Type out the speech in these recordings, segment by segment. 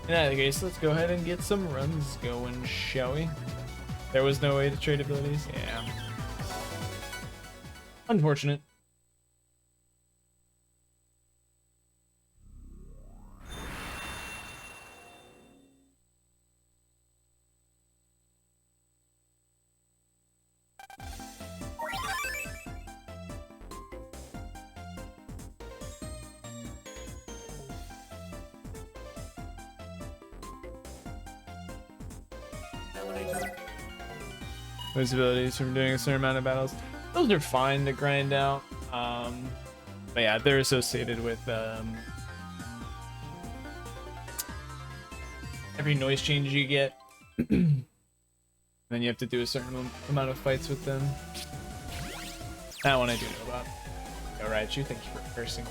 In that case, let's go ahead and get some runs going, shall we? There was no way to trade abilities? Yeah. Unfortunate. Those abilities from doing a certain amount of battles. Those are fine to grind out. But yeah, they're associated with every noise change you get. Then you have to do a certain amount of fights with them. That one I do know about. Alright, you thank you for cursing.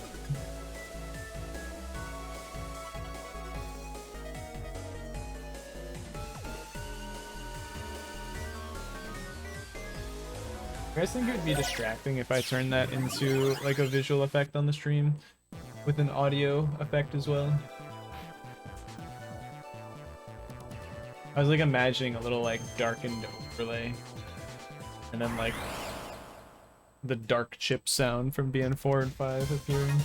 You guys think it would be distracting if I turned that into like a visual effect on the stream with an audio effect as well? I was like imagining a little like darkened overlay and then like the dark chip sound from BN4 and 5 appearing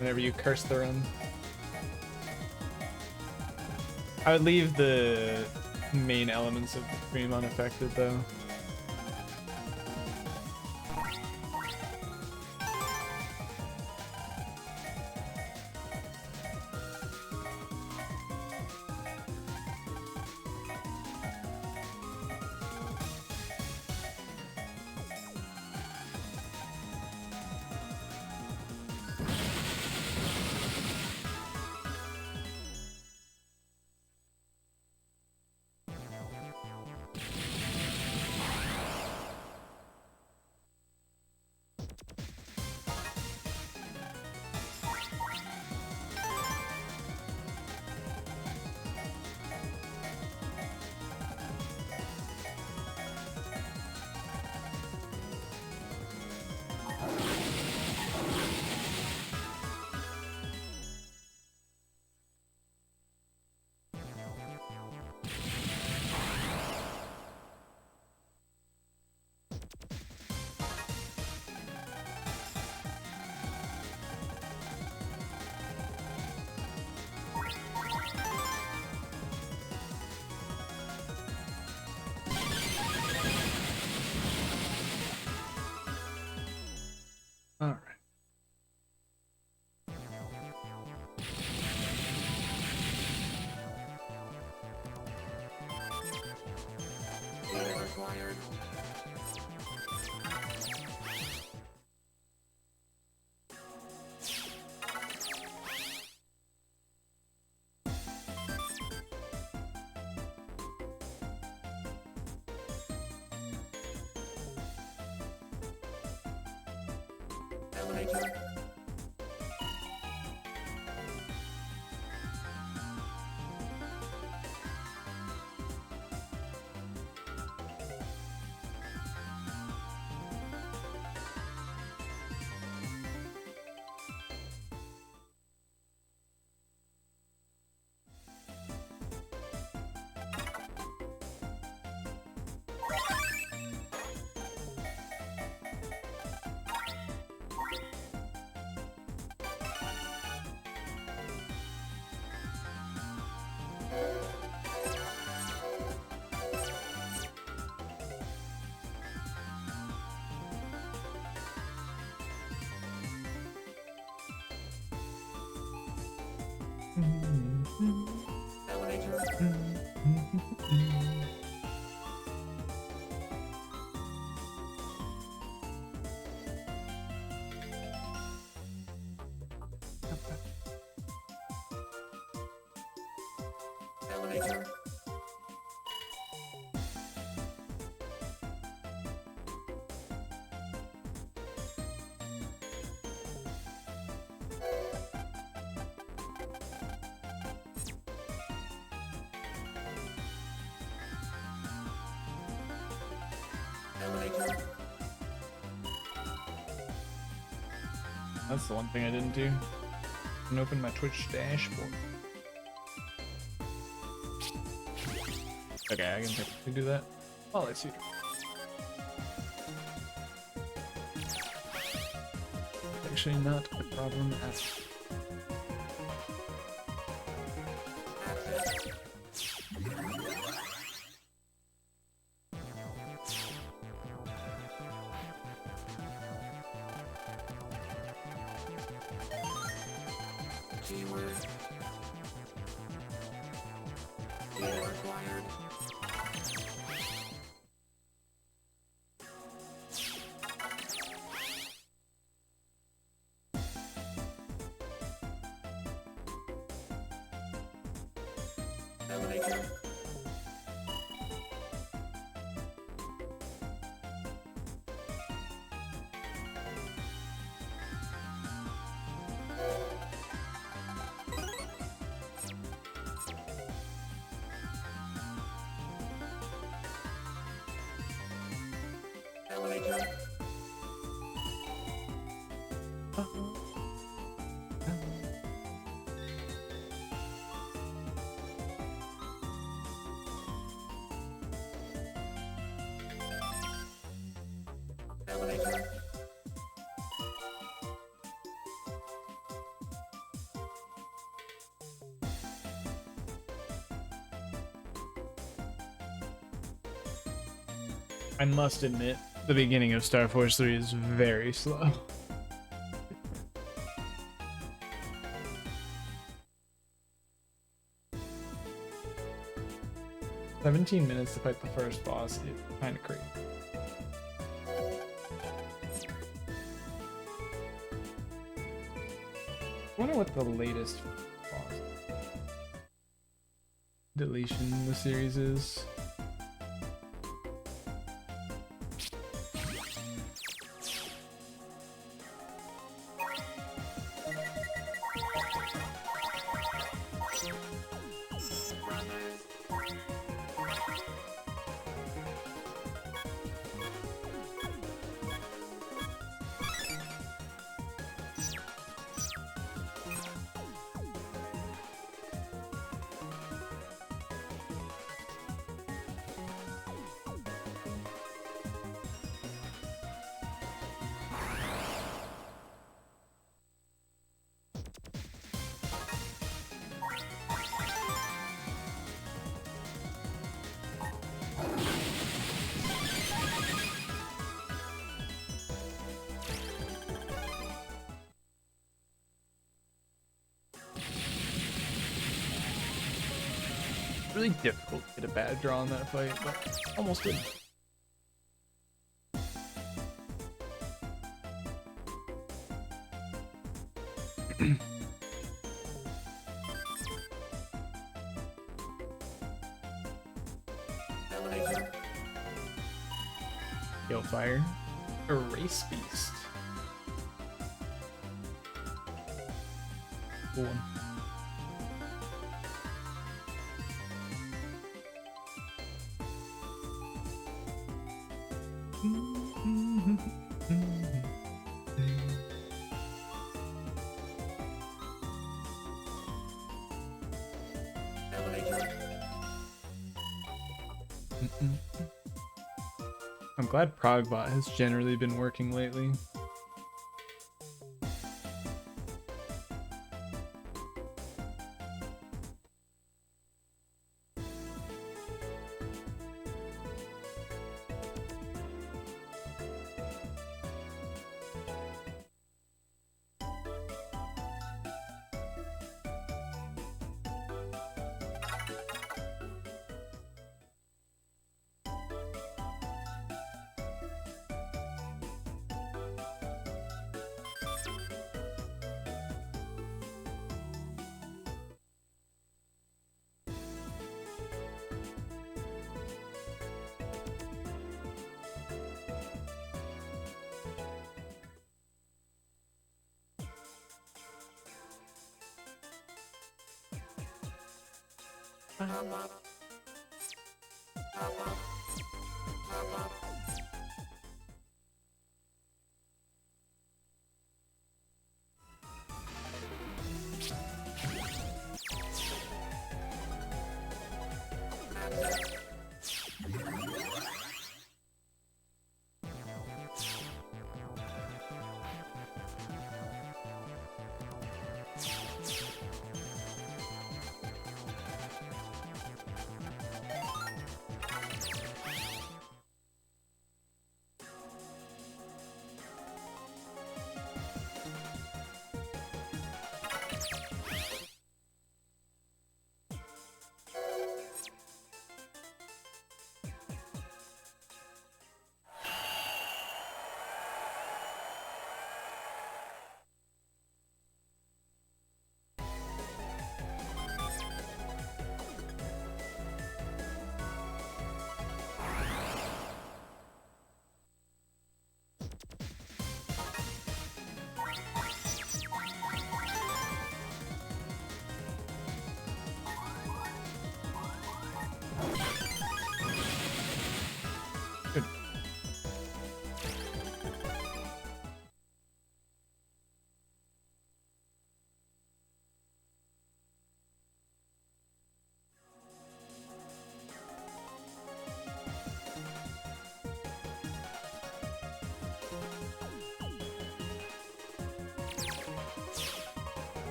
whenever you curse the run. I would leave the main elements of the stream unaffected though. That's the one thing I didn't do. And open my Twitch dashboard. Okay, I can technically do that. Oh, I see. Actually, not a problem at all. I must admit, the beginning of Star Force 3 is very slow. "17 minutes to fight the first boss" is kind of crazy. I wonder what the latest boss deletion in the series is. Really difficult to get a bad draw in that fight, but almost did. Yo, fire. Erase beast. Cool one. I'm glad Progbot has generally been working lately.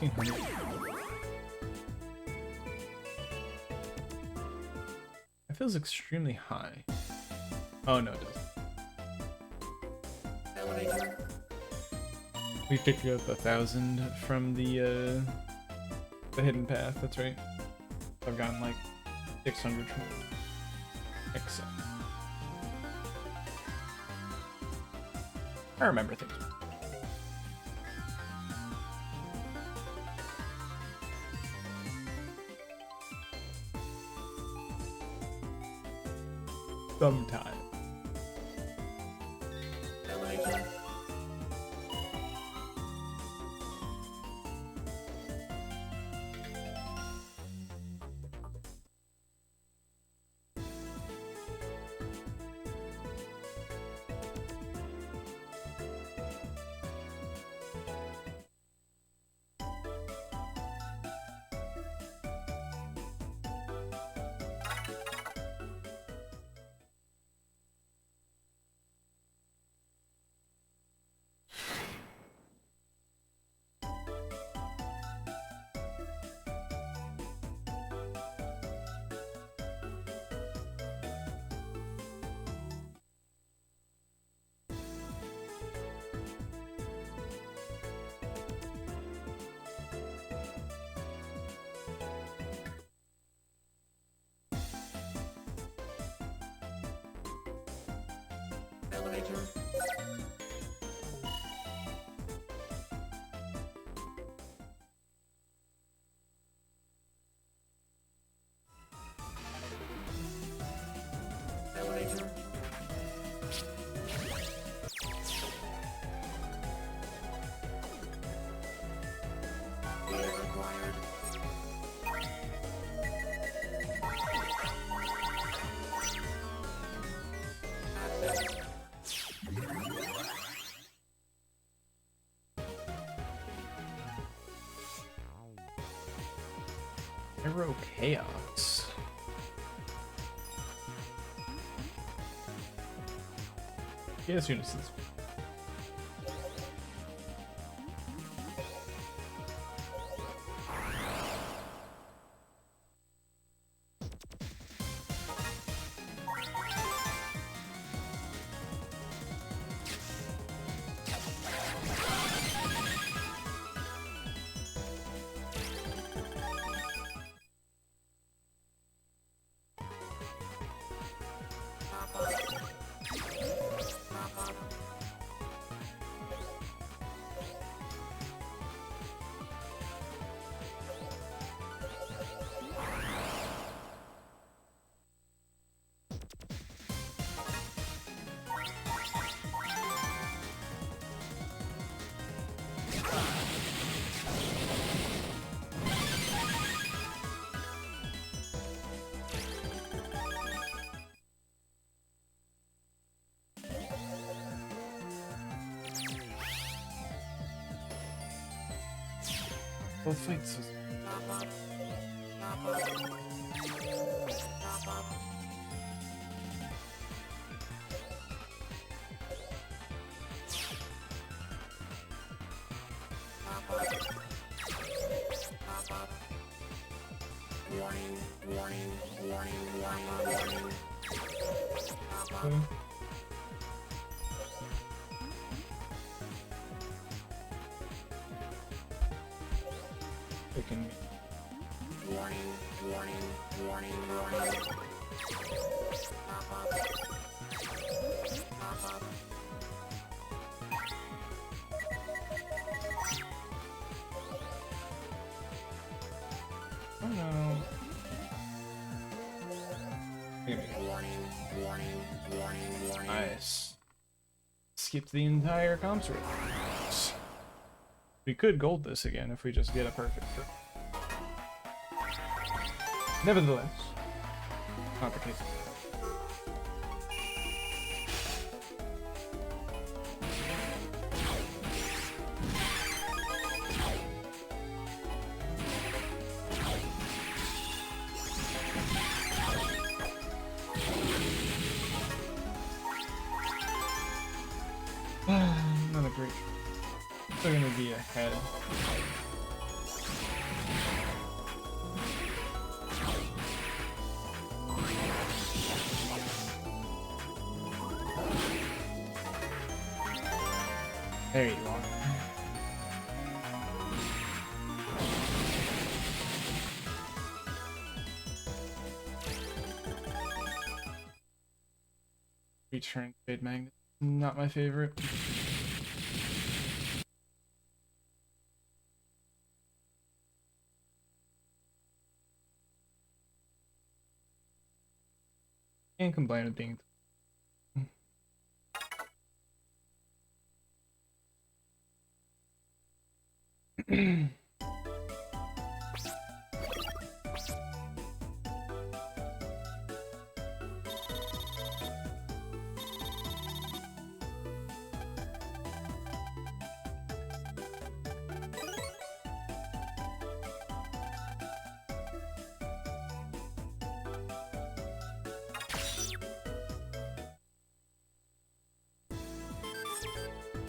$1,600. That feels extremely high. Oh no, it doesn't. We picked up 1,000 from the hidden path. That's right. I've gotten like 600 from XM. I remember things. Sometime. Elevator. Elevator. Gear required. Aero Chaos. Chaos Unisons. Full fleet system. Okay. Picking me. Oh no. Nice. Skipped the entire comps route. We could gold this again if we just get a perfect. Nevertheless, not the case. They're gonna be ahead. There you are. Return Fade Magnet. Not my favorite. Can't complain with being.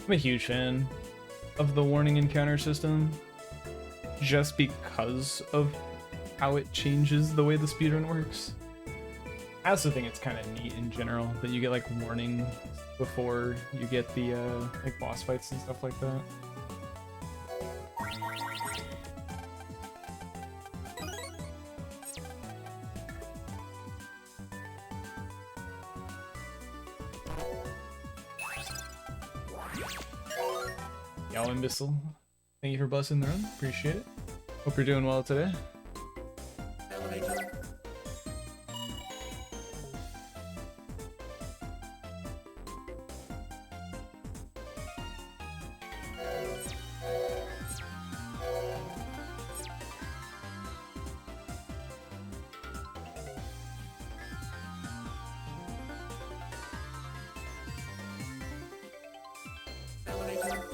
I'm a huge fan of the warning encounter system just because of how it changes the way the speedrun works. I also think it's kind of neat in general that you get like warning before you get the like boss fights and stuff like that. Y'all imbecile. Thank you for blessing the run. Appreciate it. Hope you're doing well today. Elevator. Elevator.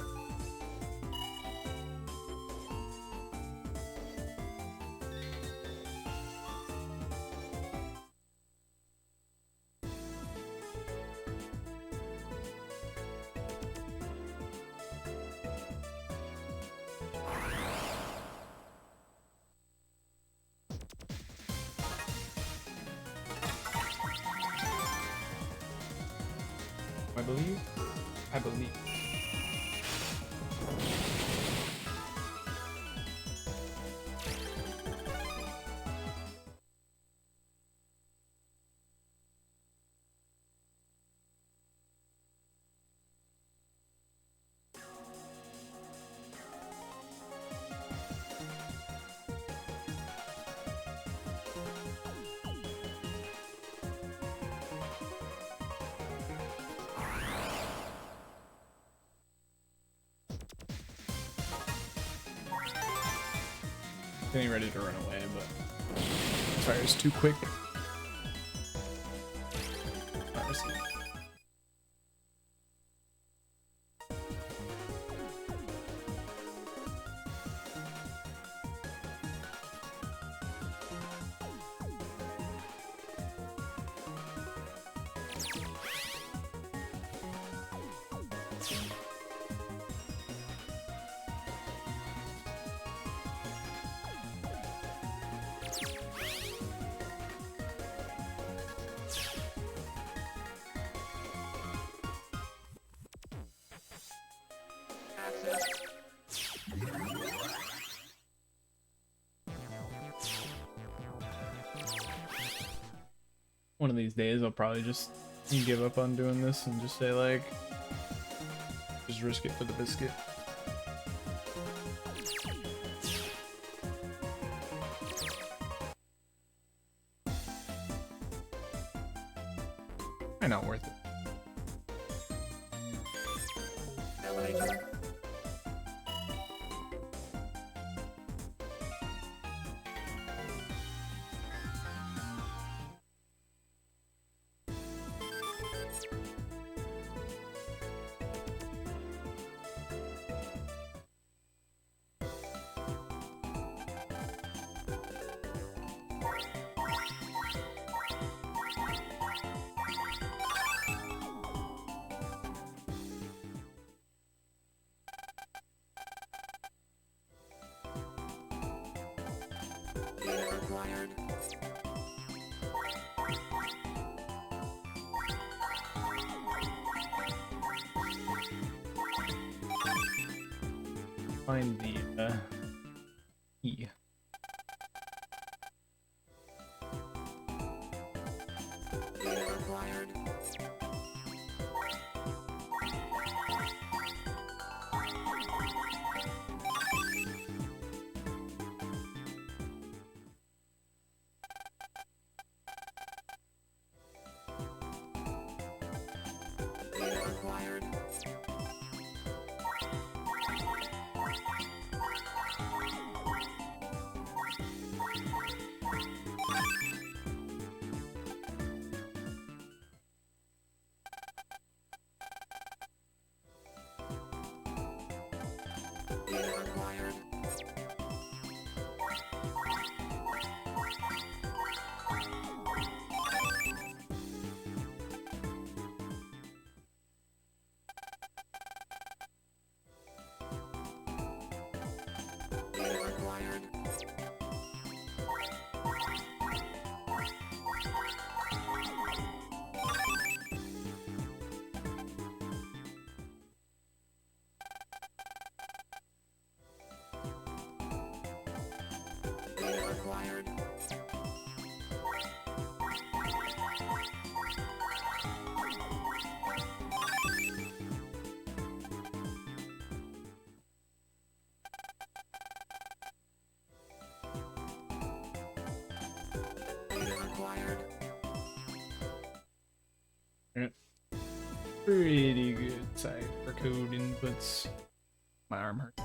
I believe. I believe. Getting ready to run away, but fire's too quick. Not risky. One of these days I'll probably just give up on doing this and just say like, just risk it for the biscuit. Probably not worth it. Elevator. acquired. Find the E. Data acquired. Data acquired. Data acquired. Data acquired. Data acquired. Data acquired. Pretty good side for code inputs. My arm hurts.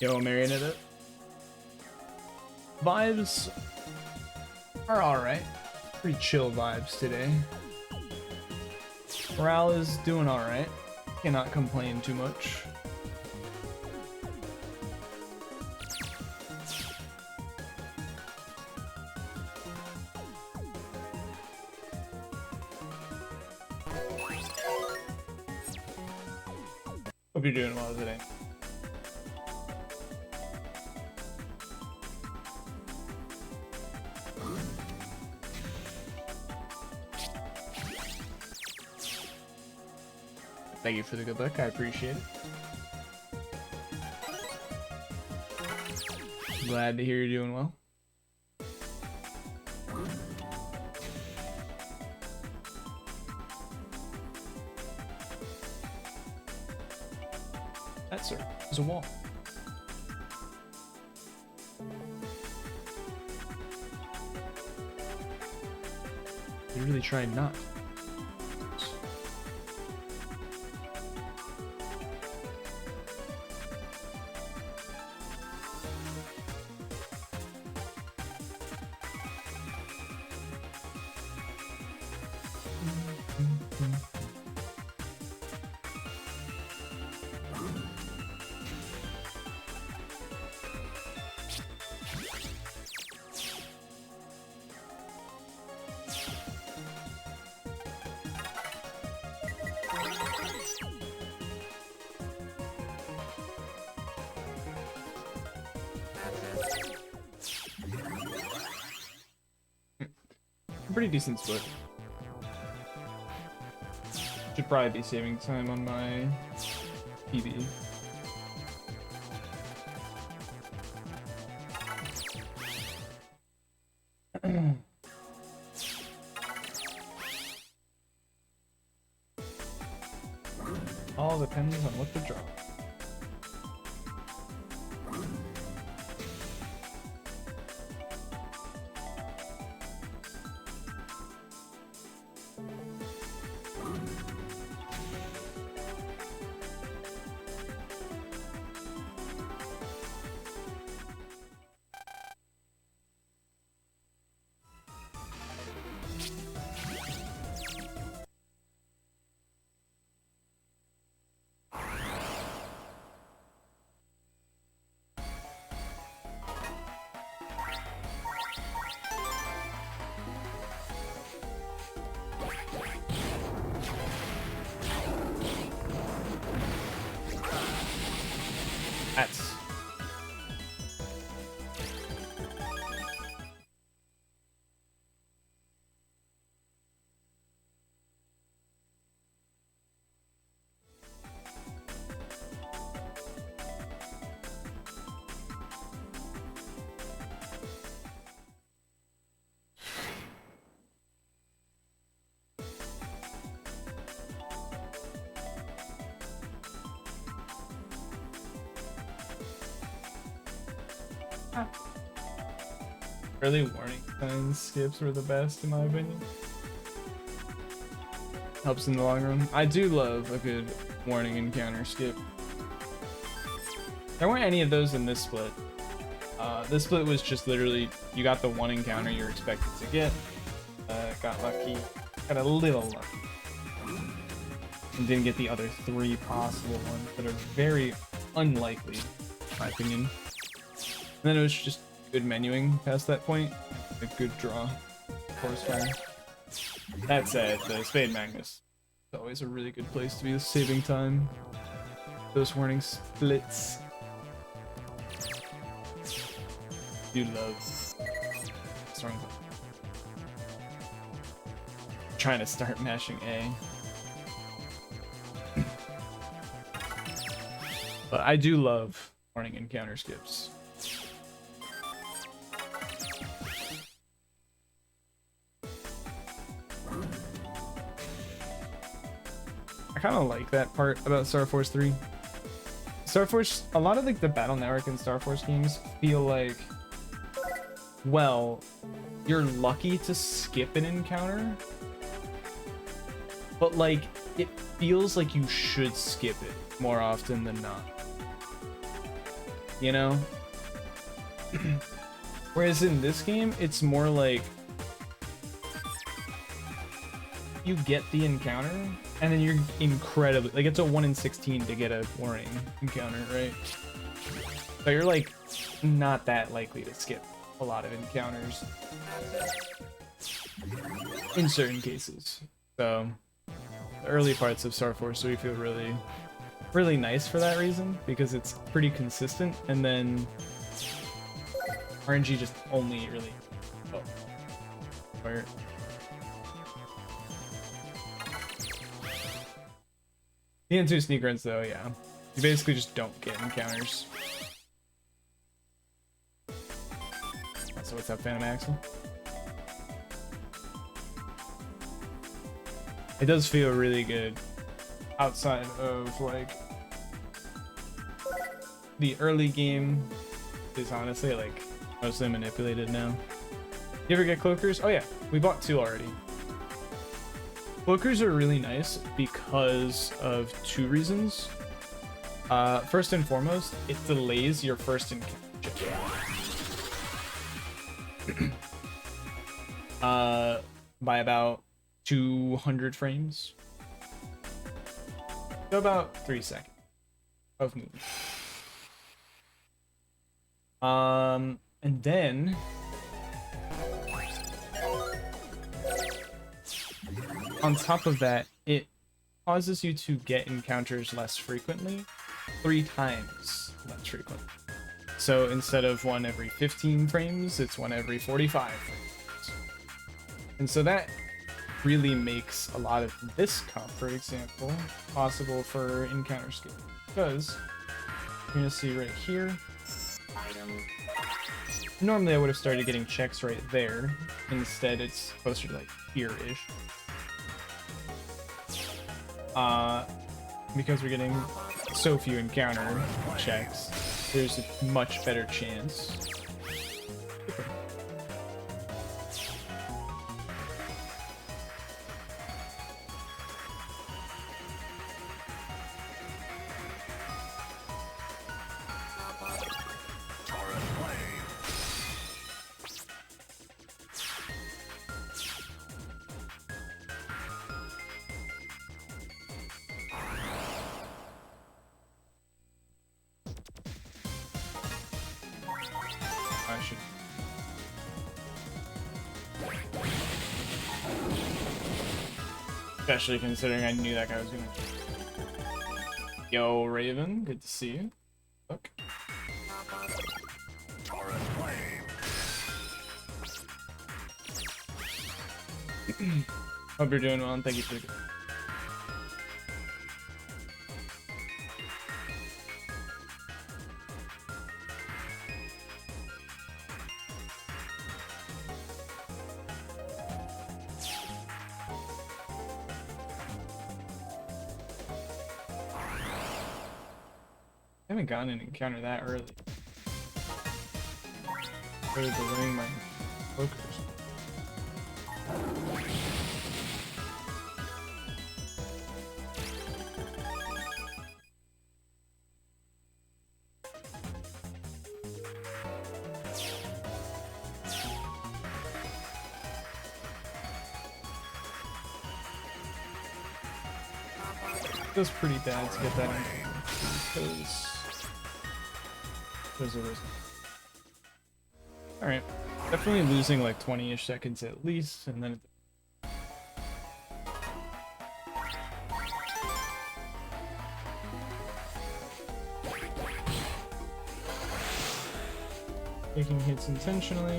Yo, Marionette. Vibes are alright. Pretty chill vibes today. Morale is doing alright. Cannot complain too much. Hope you're doing well today. Thank you for the good luck, I appreciate it. Glad to hear you're doing well. That, sir, is a wall. You're really trying not. Pretty decent split. Should probably be saving time on my PB. All depends on what to draw. That's early warning signs skips were the best in my opinion. Helps in the long run. I do love a good warning encounter skip. There weren't any of those in this split. This split was just literally you got the one encounter you're expected to get. Got lucky. Got a little lucky. And didn't get the other three possible ones that are very unlikely, in my opinion. And then it was just good menuing past that point. A good draw. Force fire. That said, the Spade Magnus is always a really good place to be saving time. Those warning splits. Do love strong. Trying to start mashing A. But I do love warning encounter skips. I kind of like that part about Star Force 3. Star Force, a lot of like the Battle Network and Star Force games feel like, well, you're lucky to skip an encounter, but like it feels like you should skip it more often than not. You know? Whereas in this game, it's more like you get the encounter and then you're incredibly like it's a 1 in 16 to get a warning encounter, right? So you're like not that likely to skip a lot of encounters in certain cases. So the early parts of Star Force 3 feel really nice for that reason, because it's pretty consistent, and then RNG just only really where the N2 sneak runs though, yeah. You basically just don't get encounters. So what's up, Phantom Axle? It does feel really good outside of like the early game is honestly like mostly manipulated now. You ever get cloakers? Oh yeah, we bought 2 already. Cloakers are really nice because of 2 reasons. First and foremost, it delays your first encounter. By about 200 frames. So about 3 seconds of movement. And then on top of that, it causes you to get encounters less frequently, 3 times less frequently. So instead of one every 15 frames, it's one every 45 frames. And so that really makes a lot of this comp, for example, possible for encounter skipping. Because you're going to see right here, normally I would have started getting checks right there. Instead, it's closer to like here-ish. Because we're getting so few encounter checks, there's a much better chance. I should. Especially considering I knew that guy was gonna. Yo, Raven, good to see you. Look. Hope you're doing well, and thank you for the. I haven't gotten an encounter that early. Started delaying my focus. It was pretty bad to get that in because it was. Alright. Definitely losing like 20-ish seconds at least, and then taking hits intentionally.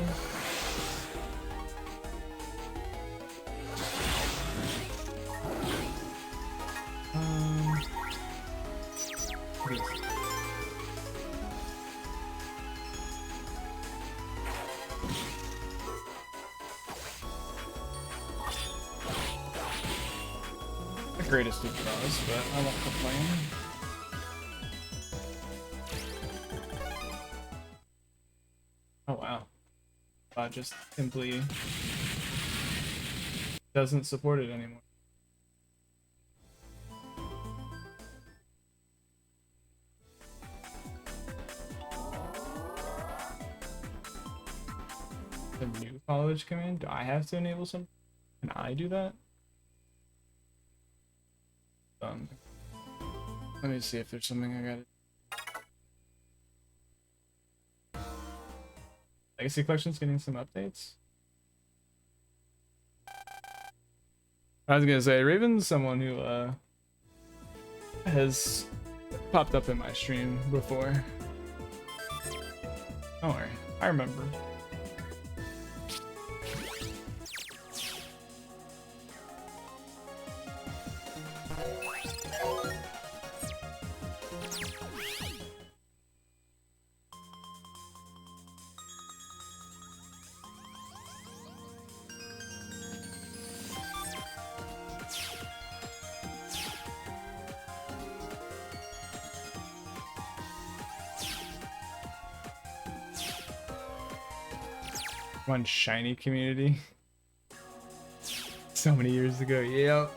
Greatest of draws, but I won't complain. Oh wow. Just simply doesn't support it anymore. The new college command? Do I have to enable something? Can I do that? Let me see if there's something I got. Legacy Collection's getting some updates. I was gonna say Raven's someone who has popped up in my stream before. Don't worry, I remember. One shiny community. So many years ago, yep.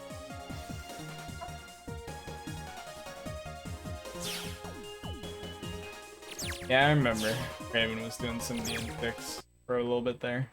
Yeah, I remember Raven was doing some of the infix for a little bit there.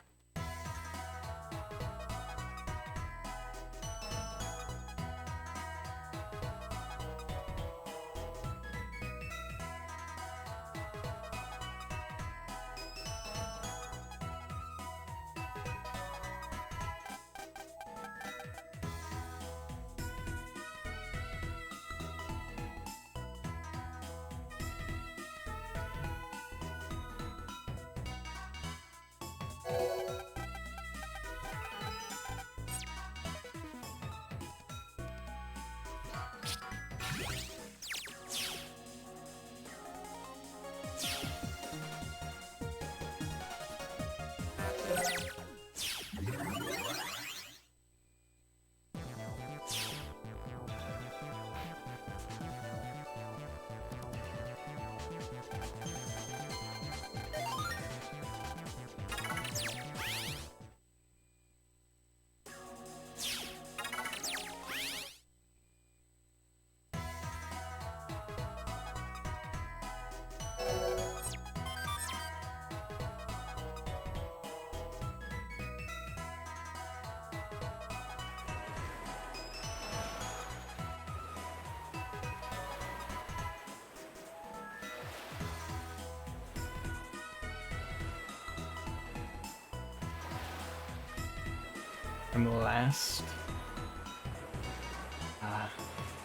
from last.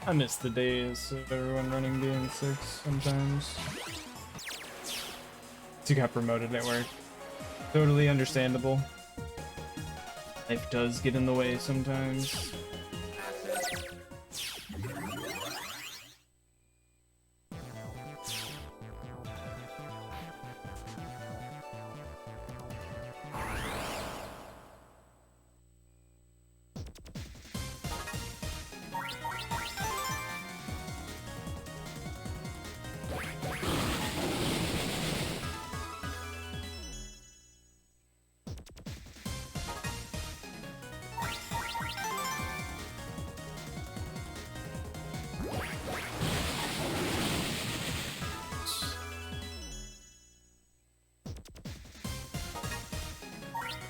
I miss the days of everyone running DN6 sometimes. You got promoted at work. Totally understandable. Life does get in the way sometimes.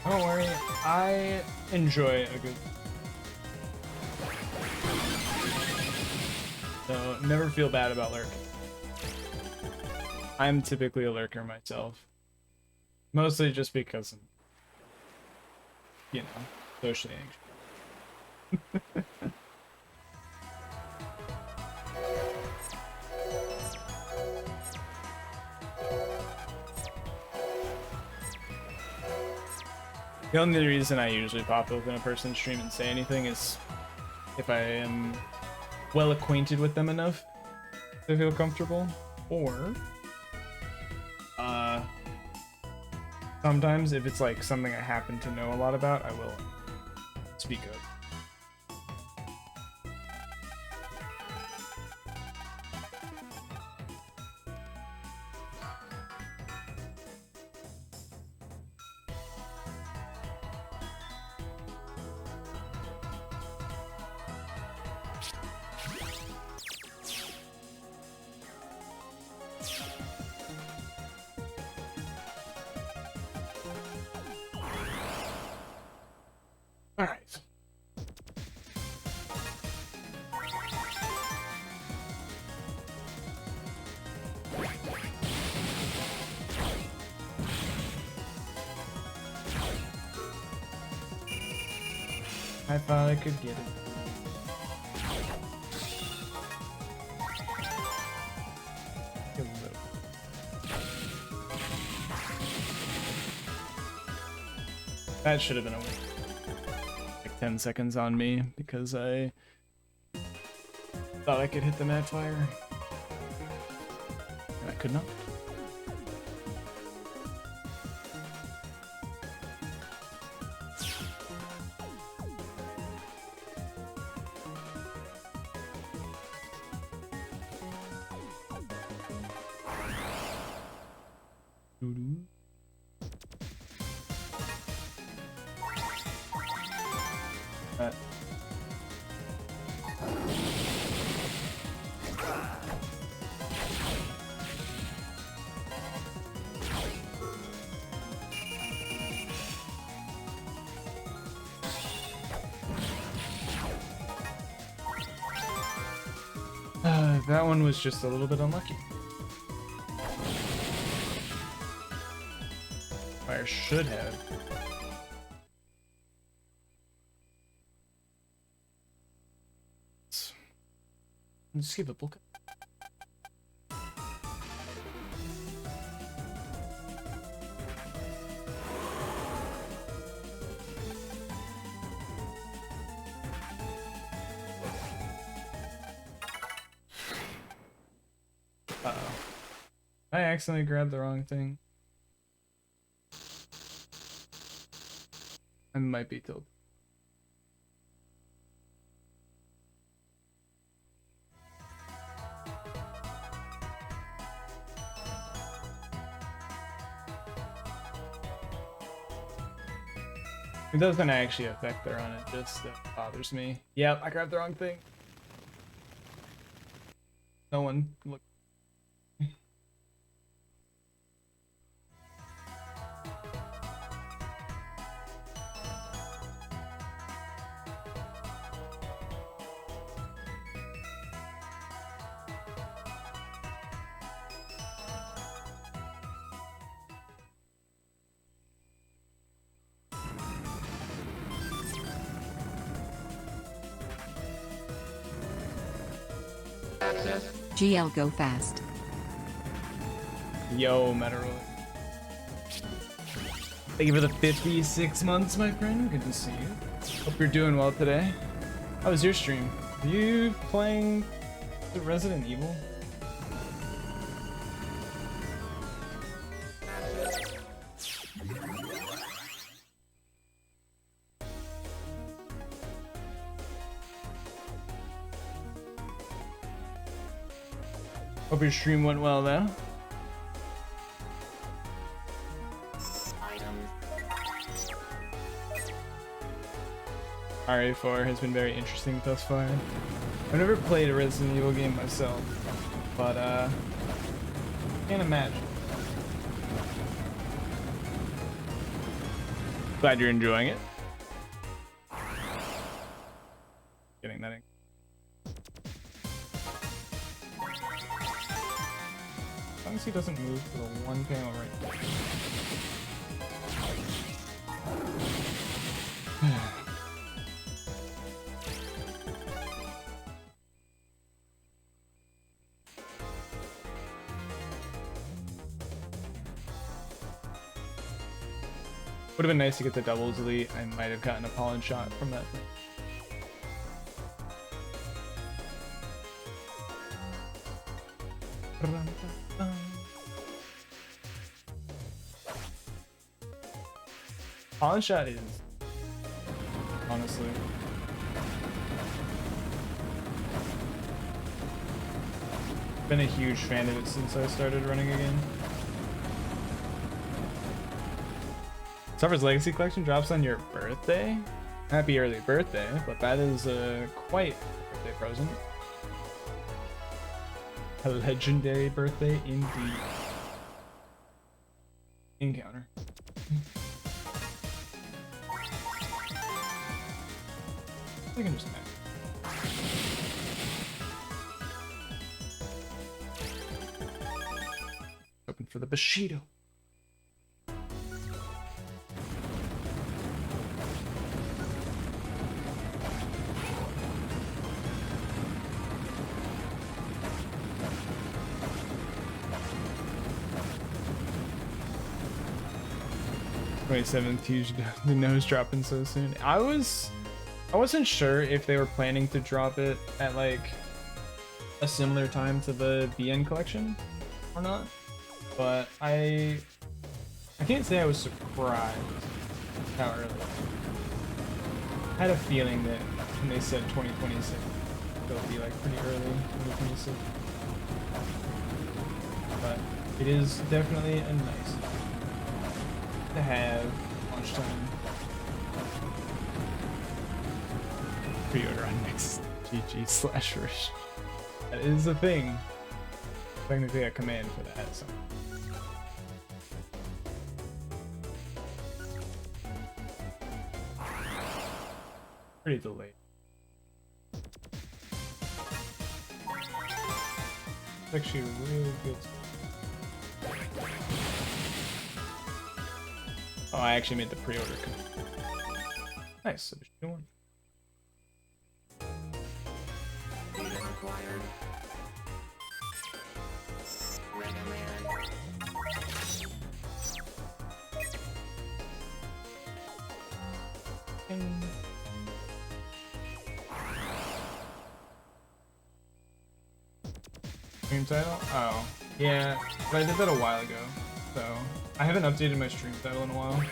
Don't worry, I enjoy a good... So, never feel bad about lurking. I'm typically a lurker myself. Mostly just because I'm, you know, socially anxious. The only reason I usually pop open a person's stream and say anything is if I am well acquainted with them enough to feel comfortable, or sometimes if it's like something I happen to know a lot about, I will speak up. Alright. I thought I could get it. Give a little. That should have been a win. 10 seconds on me because I thought I could hit the mat fire and I could not. Doo-doo. That one was just a little bit unlucky. Fire should have. Just give a book. Uh-oh. I accidentally grabbed the wrong thing. I might be tilted. It doesn't actually affect the run, it just bothers me. Yep, I grabbed the wrong thing. No one look. GL go fast. Yo, Meteoroid. Thank you for the 56 months, my friend. Good to see you. Hope you're doing well today. How was your stream? Are you playing the Resident Evil? Hope your stream went well though. RA4 has been very interesting thus far. I've never played a Resident Evil game myself, but can't imagine. Glad you're enjoying it. Getting that in. As long as he doesn't move to the one panel right there. Would have been nice to get the doubles elite. I might have gotten a pollen shot from that thing. Pollen shot is honestly been a huge fan of it since I started running again. Suffer's Legacy Collection drops on your birthday? Happy early birthday, but that is quite a birthday present. A legendary birthday indeed. Encounter. I can just open for the Bushido. Huge, the nose dropping so soon. I wasn't sure if they were planning to drop it at like a similar time to the BN collection or not, but I can't say I was surprised how early. I had a feeling that when they said 2026, it'll be like pretty early 2026, but it is definitely a nice to have launch time. Pre-order on next GG/Rish. That is a thing. Technically a command for that. So. Pretty delayed. It's actually really good. Oh, I actually made the pre-order. Nice. So good one. Data required. Stream title? Oh, yeah, but I did that a while ago, so I haven't updated my stream title in a while.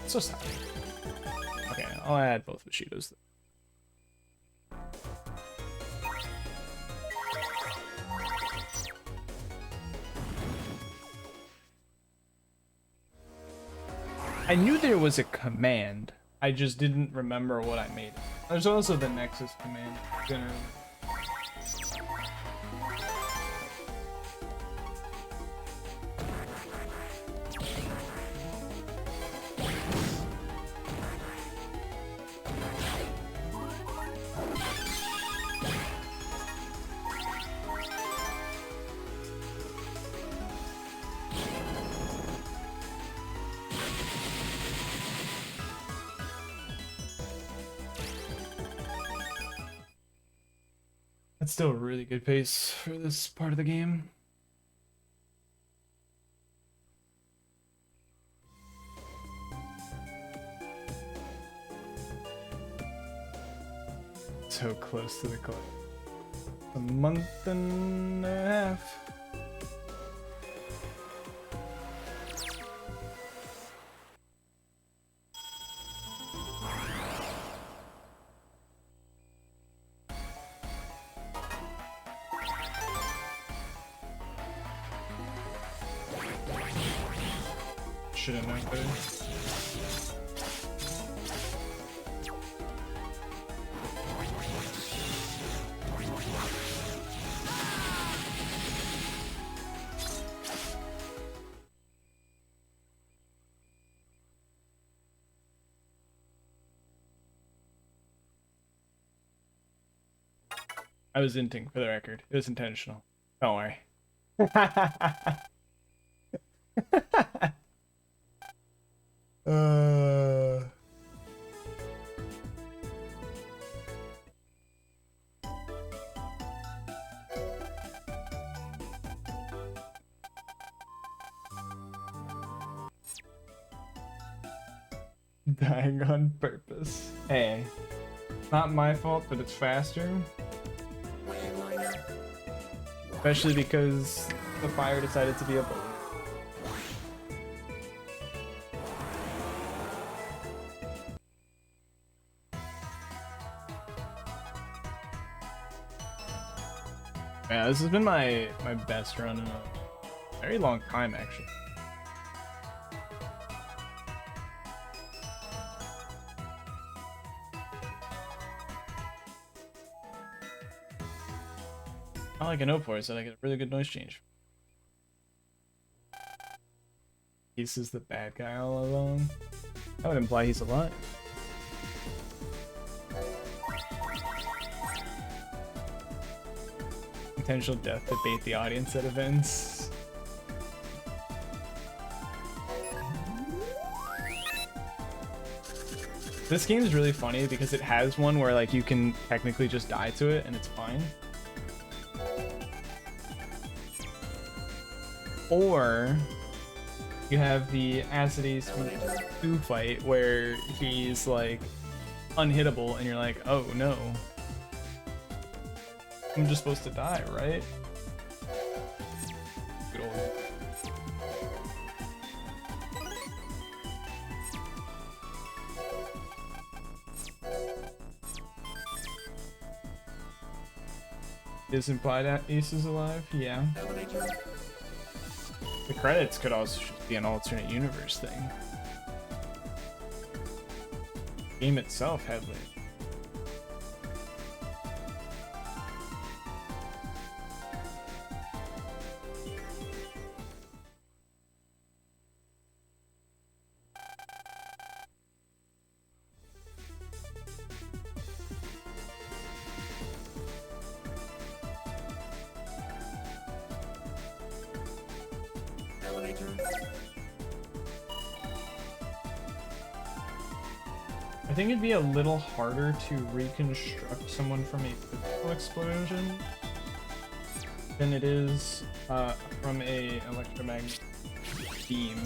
It's so sad. Okay, I'll add both Bushidos. I knew there was a command, I just didn't remember what I made. There's also the Nexus command. Generally. That's still a really good pace for this part of the game. So close to the clock. A month and a half. Should have known better. I was inting for the record. It was intentional. Don't worry. Dying on purpose. Hey, not my fault that it's faster. Especially because the fire decided to be a bullet. Yeah, this has been my best run in a very long time, actually. All I can hope for is that I get a really good noise change. This is the bad guy all along. That would imply he's alive. Potential death to bait the audience at events. This game is really funny because it has one where like you can technically just die to it and it's fine. Or you have the Acides 2 fight where he's like unhittable and you're like, oh no. I'm just supposed to die, right? Good old. Is implied that Ace is alive? Yeah. The credits could also just be an alternate universe thing. The game itself had like I think it'd be a little harder to reconstruct someone from a physical explosion than it is from a electromagnetic beam.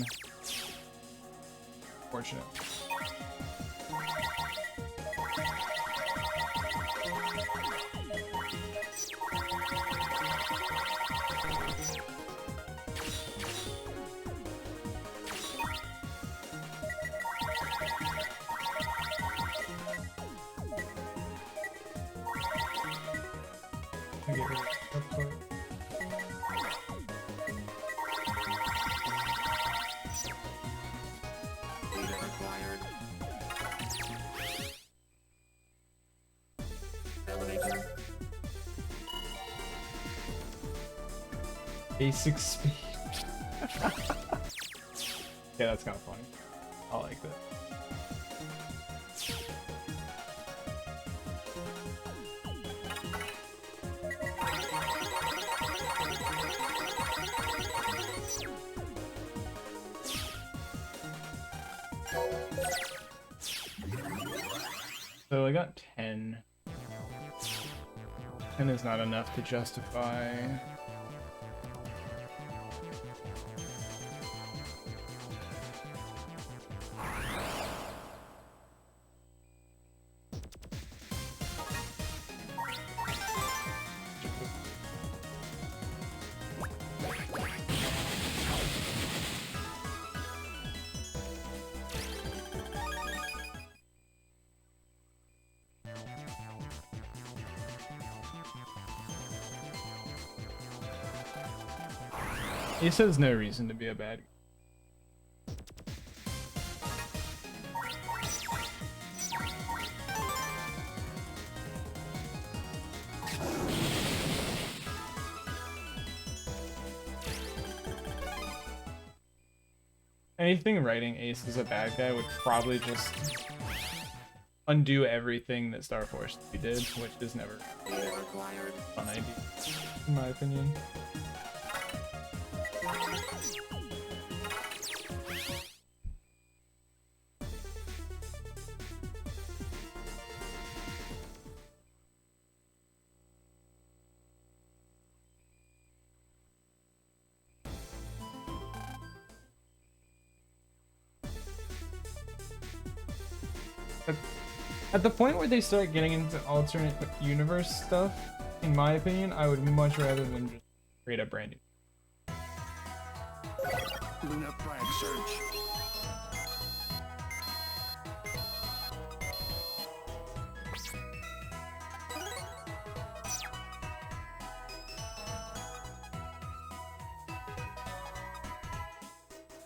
Fortunate. Basic speed. Yeah, that's kind of funny. I like that. So I got 10. 10 is not enough to justify. Ace has no reason to be a bad guy. Anything writing Ace as a bad guy would probably just undo everything that Star Force 3 did, which is never Data required. a fun idea, in my opinion. At the point where they start getting into alternate universe stuff, in my opinion, I would much rather than just create a brand new. Luna Frag Search.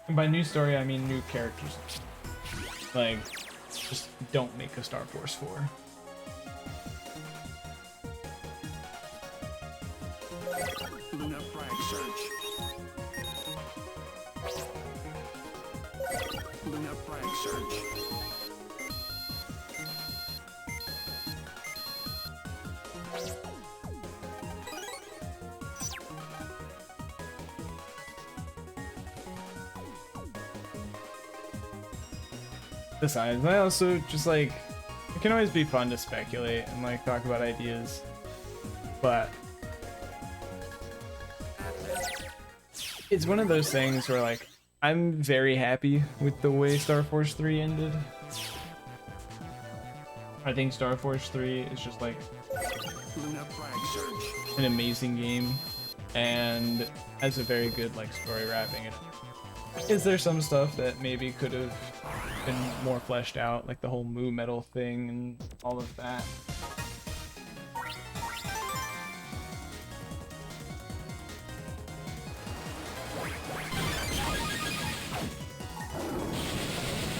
And by new story, I mean new characters. Like, just don't make a Star Force 4. Luna Frag Search. Luna Frag Search. Besides, I also just like, it can always be fun to speculate and like talk about ideas, but it's one of those things where like, I'm very happy with the way Star Force 3 ended. I think Star Force 3 is just like Luna Frag Search. an amazing game and has a very good like story wrapping it. Is there some stuff that maybe could have been more fleshed out, like the whole Moo Metal thing and all of that?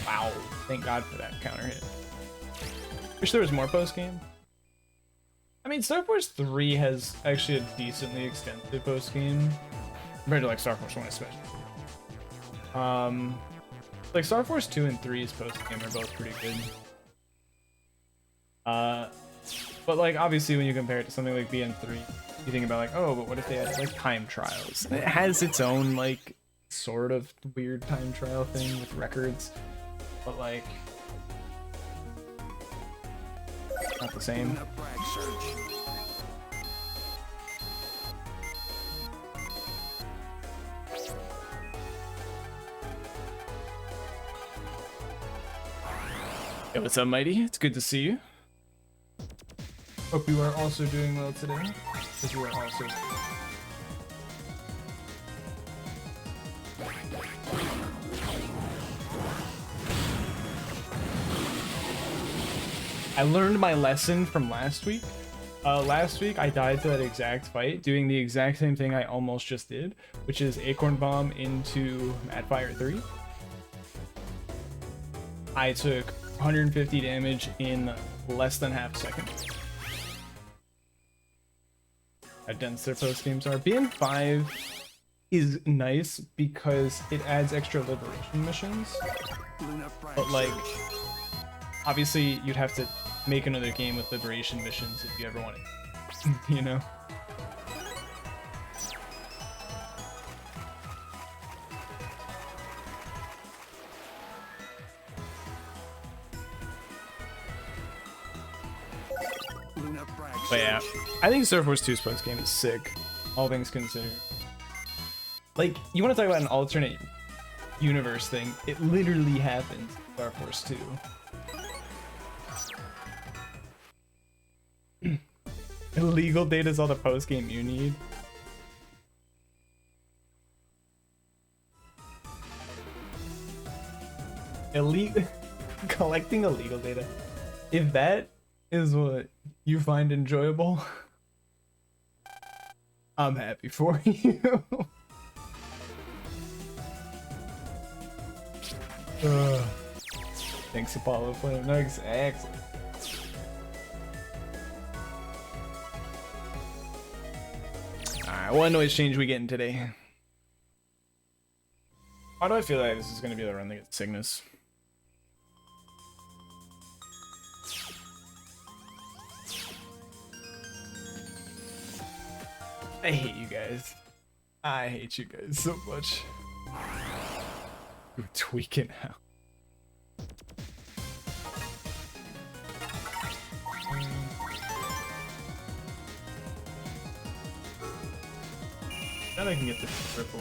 Wow, thank God for that counter hit. Wish there was more post game. I mean, Star Force 3 has actually a decently extensive post game compared to like Star Force 1 especially. Like Star Force 2 and 3's post game are both pretty good. But like obviously when you compare it to something like BN3, you think about like, oh, but what if they had like time trials? And it has its own like sort of weird time trial thing with records, but like not the same. Luna Frag Search. Hey, what's up, Mighty? It's good to see you. Hope you are also doing well today, because you are also. I learned my lesson from last week. Last week I died to that exact fight, doing the exact same thing I almost just did, which is Acorn Bomb into Madfire 3. I took 150 damage in less than half a second. How dense their post games are. BN5 is nice because it adds extra liberation missions, Luna Frag but like Search. obviously you'd have to make another game with liberation missions if you ever want it, you know? Luna Frag But yeah, I think Star Force 2's post game is sick, all things considered. Like, you want to talk about an alternate universe thing? It literally happened in Star Force 2. Illegal data is all the post game you need. Collecting illegal data. If that is what you find enjoyable, I'm happy for you. Thanks, Apollo. Next, excellent. Alright, what noise change we getting today? Why do I feel like this is gonna be the run that gets Cygnus? I hate you guys. I hate you guys so much. I'm tweaking out. Now I can get this triple.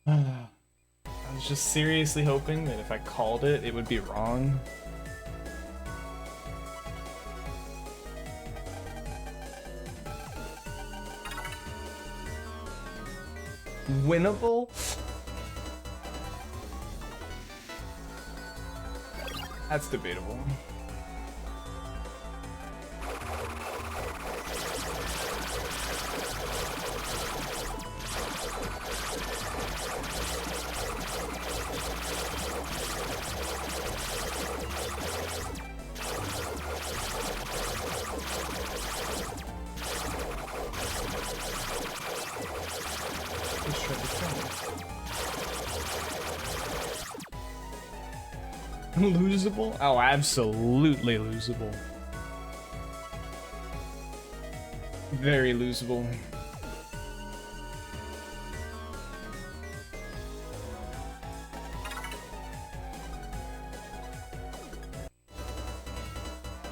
I was just seriously hoping that if I called it, it would be wrong. Winnable? That's debatable. Losable? Oh, absolutely losable. Very losable.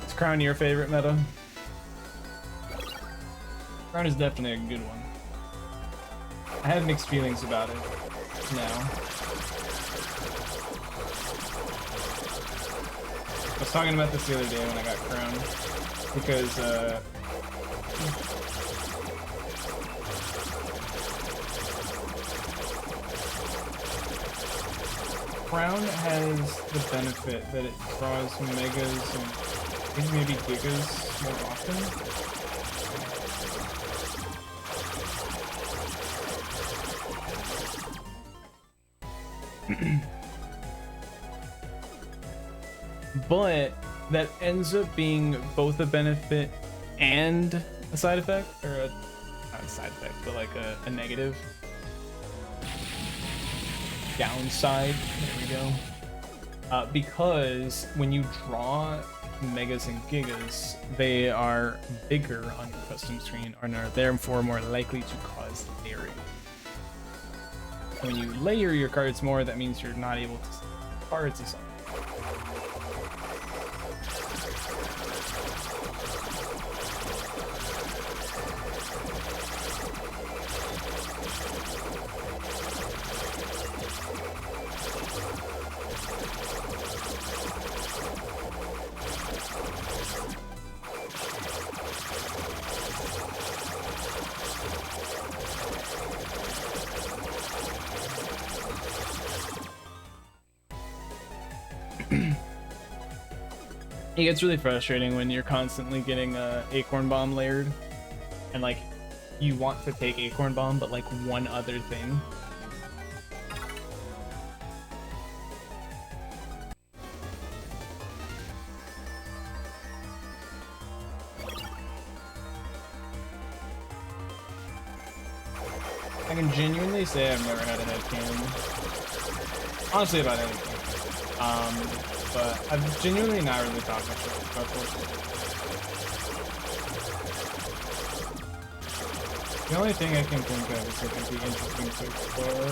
Is Crown your favorite meta? Crown is definitely a good one. I have mixed feelings about it now. I was talking about this the other day when I got Crown, because Crown has the benefit that it draws megas and I think maybe gigas more often. But that ends up being both a benefit and a side effect, or not a side effect, but like a negative downside. There we go. Because when you draw megas and gigas, they are bigger on your custom screen and are therefore more likely to cause layering. When you layer your cards more, that means you're not able to see cards as often. It gets really frustrating when you're constantly getting Acorn Bomb layered, and like you want to take Acorn Bomb, but like one other thing. I can genuinely say I've never had a headcanon. Honestly, about anything. But I've genuinely not really thought much about this. The only thing I can think of is it would be interesting to explore.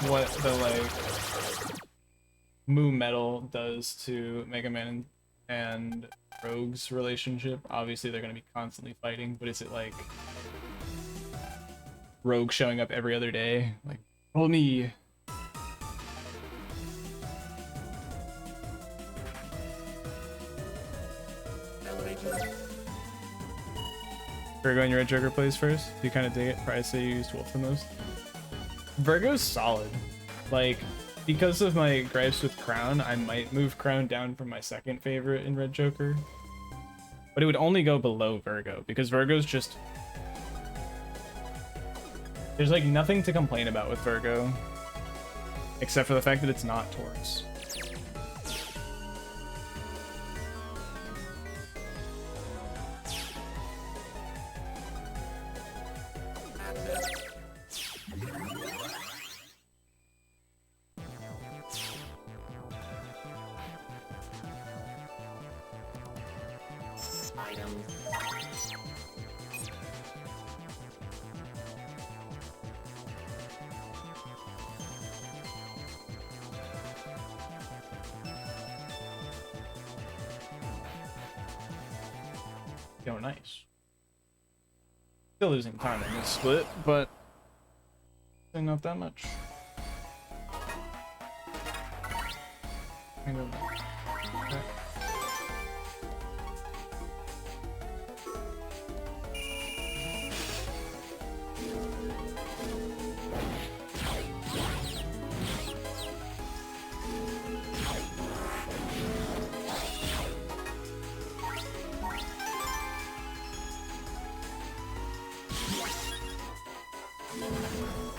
What the, like, Moo Metal does to Mega Man and Rogue's relationship. Obviously, they're going to be constantly fighting, but is it like Rogue showing up every other day? Like, roll me. Virgo and your Red Joker plays first. Do you kind of dig it? Probably say you used Wolf the most. Virgo's solid. Like, because of my gripes with Crown, I might move Crown down from my second favorite in Red Joker. But it would only go below Virgo, because Virgo's just... There's like nothing to complain about with Virgo, except for the fact that it's not Taurus. Yo, nice. Still losing time in this split, but not that much. Kind of. Okay.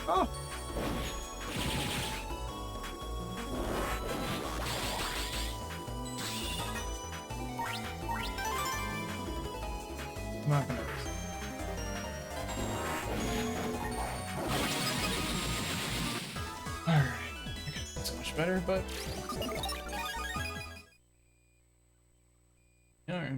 Oh. I'm not gonna. Alright. That's so much better, but. Alright.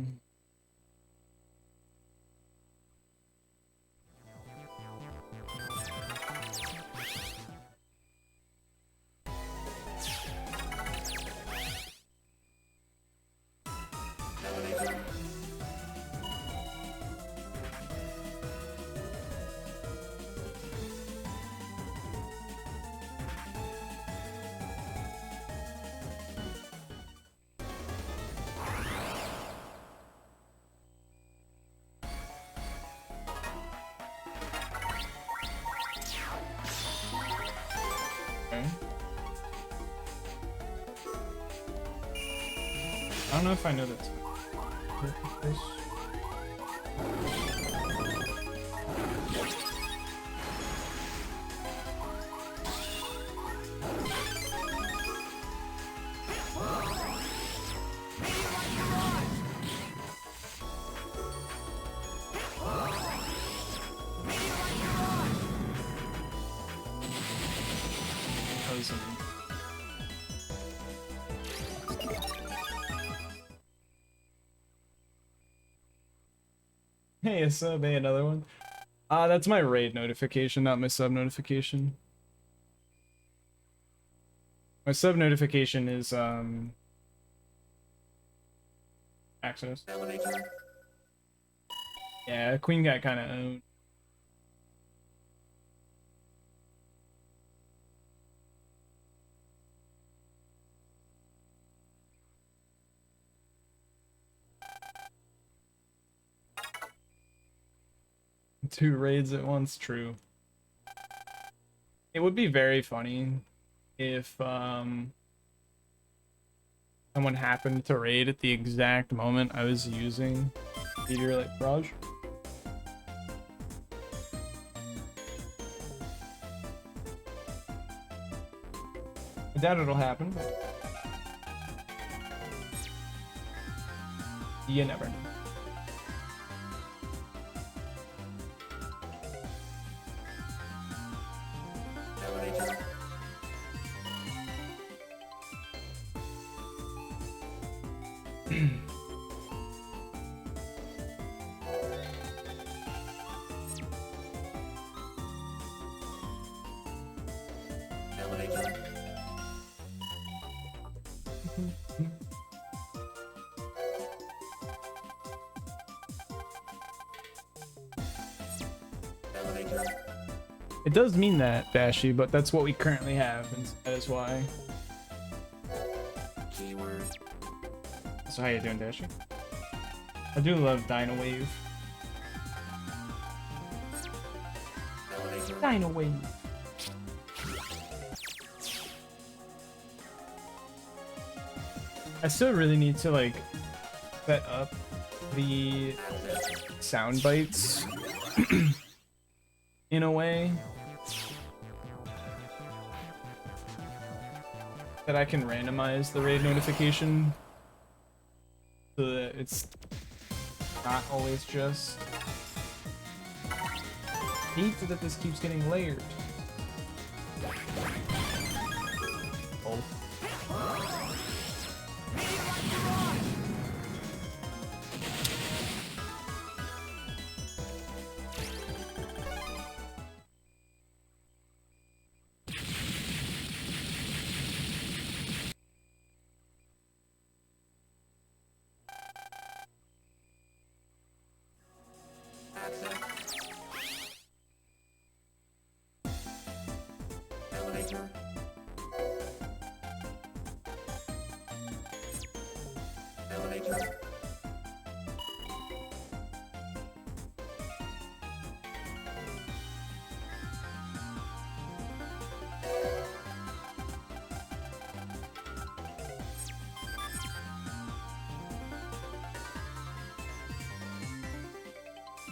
I don't know if I know that. Hey, a sub, hey, another one. That's my raid notification, not my sub notification. My sub notification is, access. Yeah, Queen got kind of owned. Two raids at once, true. It would be very funny if someone happened to raid at the exact moment I was using Meteor Light Barrage. I doubt it'll happen. You never know. Elevator. Elevator. Elevator. It does mean that, Dashy, but that's what we currently have, and that is why. Keyword. So how you doing, Dashy? I do love Dino Wave. Elevator. Dino Wave. I still really need to like set up the sound bites in a way that I can randomize the raid notification so that it's not always just hate that this keeps getting layered. Oh. Elevator. Elevator.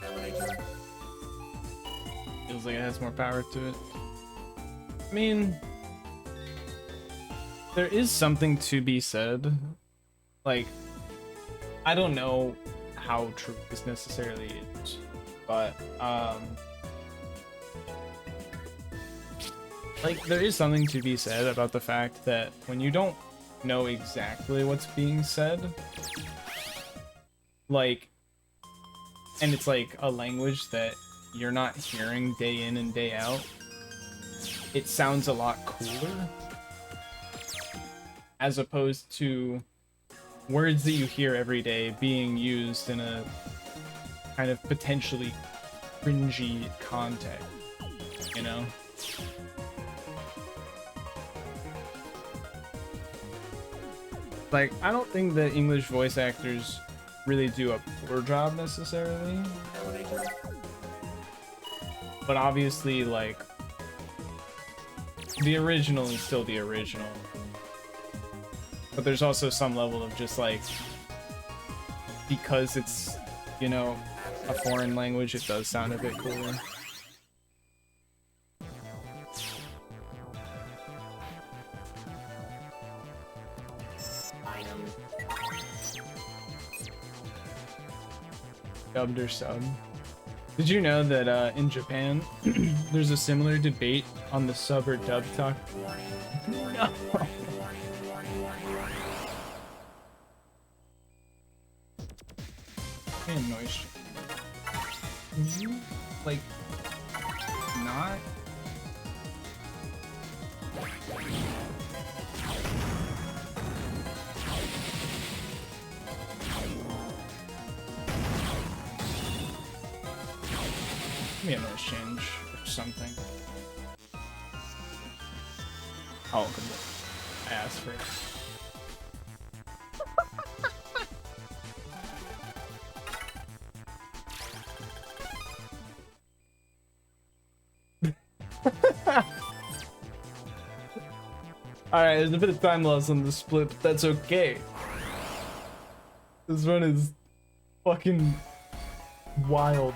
Elevator. Feels like it has more power to it. I mean, there is something to be said. Like, I don't know how true this necessarily is, but like, there is something to be said about the fact that when you don't know exactly what's being said, like, and it's like a language that you're not hearing day in and day out, it sounds a lot cooler as opposed to words that you hear every day being used in a kind of potentially cringy context, you know? Like, I don't think that English voice actors really do a poor job necessarily, Elevator. but obviously, like, the original is still the original. But there's also some level of just like, because it's, you know, a foreign language, it does sound a bit cooler. Item. Dubbed or sub. Did you know that in Japan, there's a similar debate on the sub or dub talk? No. Man, noise. Can you, like, not? Give me a noise change or something. Oh, good. I asked for it. Alright, there's a bit of time loss on the split, but that's okay. This run is fucking wild.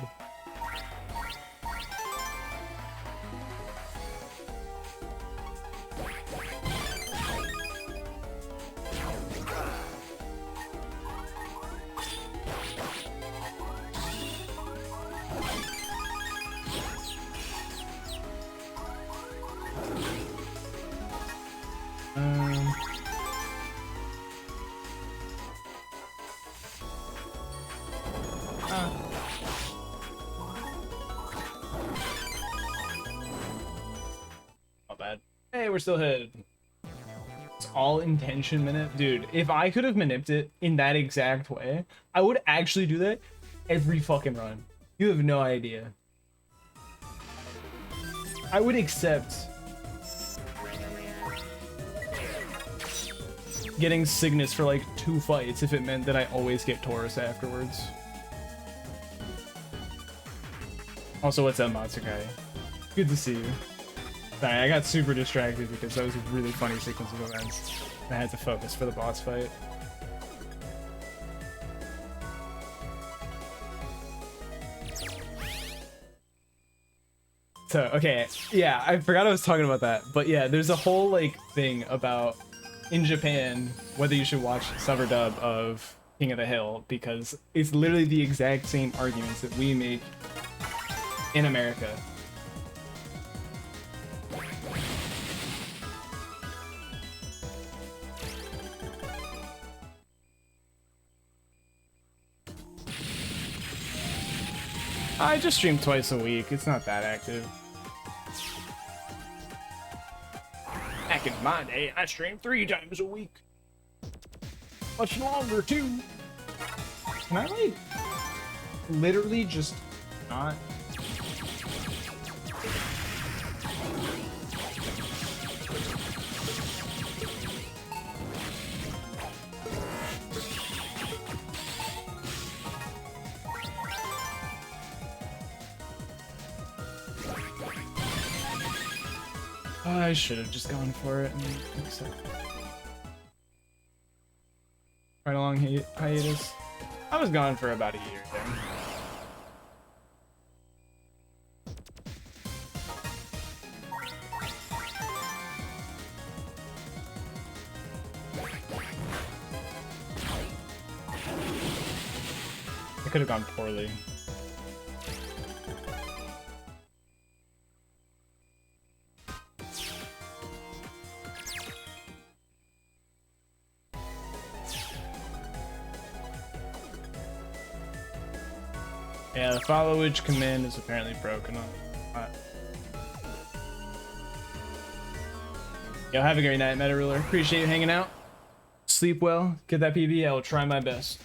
Hey, we're still ahead. It's all intention minute. Dude, if I could have manipulated it in that exact way, I would actually do that every fucking run. You have no idea. I would accept getting Cygnus for like 2 fights if it meant that I always get Taurus afterwards. Also, what's up, Monster Guy? Good to see you. Sorry, I got super distracted because that was a really funny sequence of events. I had to focus for the boss fight. So, okay, yeah, I forgot I was talking about that. But yeah, there's a whole like thing about in Japan whether you should watch sub or dub of King of the Hill, because it's literally the exact same arguments that we make in America. I just stream twice a week. It's not that active. Back in my day, I streamed 3 times a week. Much longer, too. Can I, like, literally just not? I should have just gone for it and accept. Right along hiatus. I was gone for about a year there. It could have gone poorly. Yeah, the followage command is apparently broken on. Yo, have a great night, Meta Ruler. Appreciate you hanging out. Sleep well. Get that PB. I will try my best.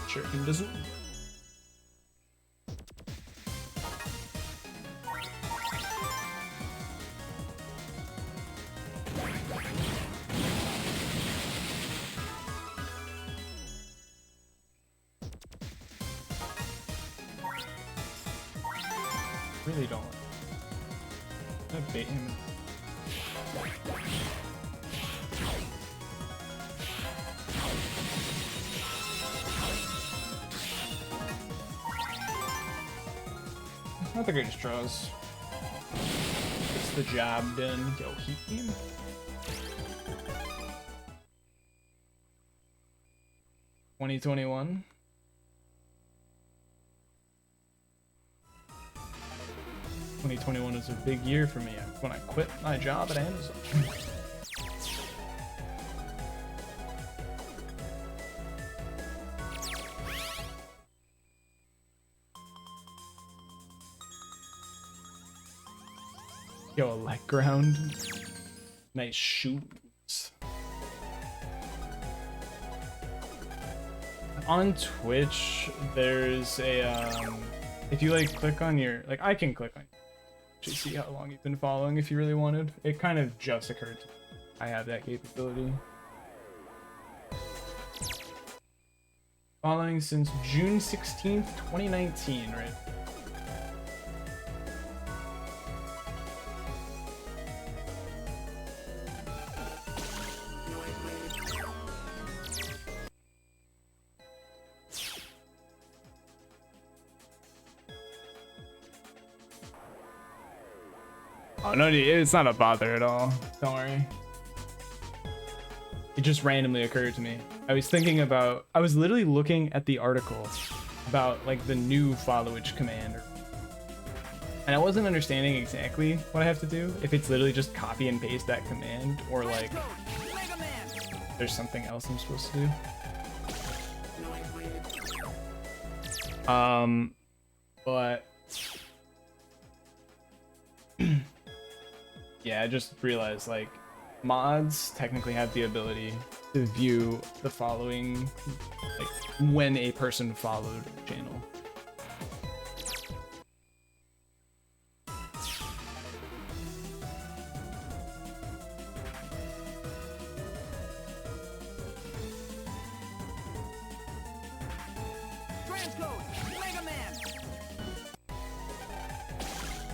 Sure, he doesn't. Really don't. I'm gonna bait him. Not the greatest draws. Gets the job done. Yo, heat beam. $2021. 2021 is a big year for me when I quit my job at Amazon. Yo, a light ground. Nice shoes. On Twitch, there's a if you like click on your, like, I can click on to see how long you've been following if you really wanted. It kind of just occurred to me. I have that capability. Following since June 16th, 2019, right? Oh, no, it's not a bother at all. Don't worry. It just randomly occurred to me. I was thinking about, I was literally looking at the article about like the new followage command, and I wasn't understanding exactly what I have to do. If it's literally just copy and paste that command, or like there's something else I'm supposed to do. But yeah, I just realized like mods technically have the ability to view the following, like when a person followed a channel.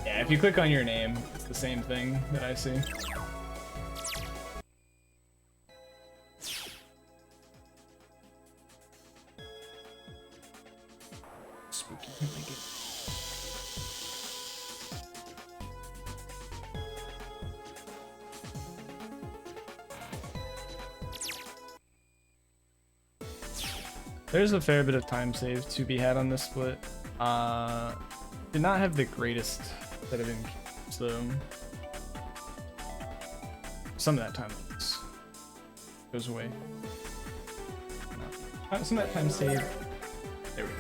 Yeah, if you click on your name, it's the same thing that I see. Spooky. I like it. There's a fair bit of time saved to be had on this split. Did not have the greatest set of encounters though. Some of that time goes away. No. Some of that time saved. There we go.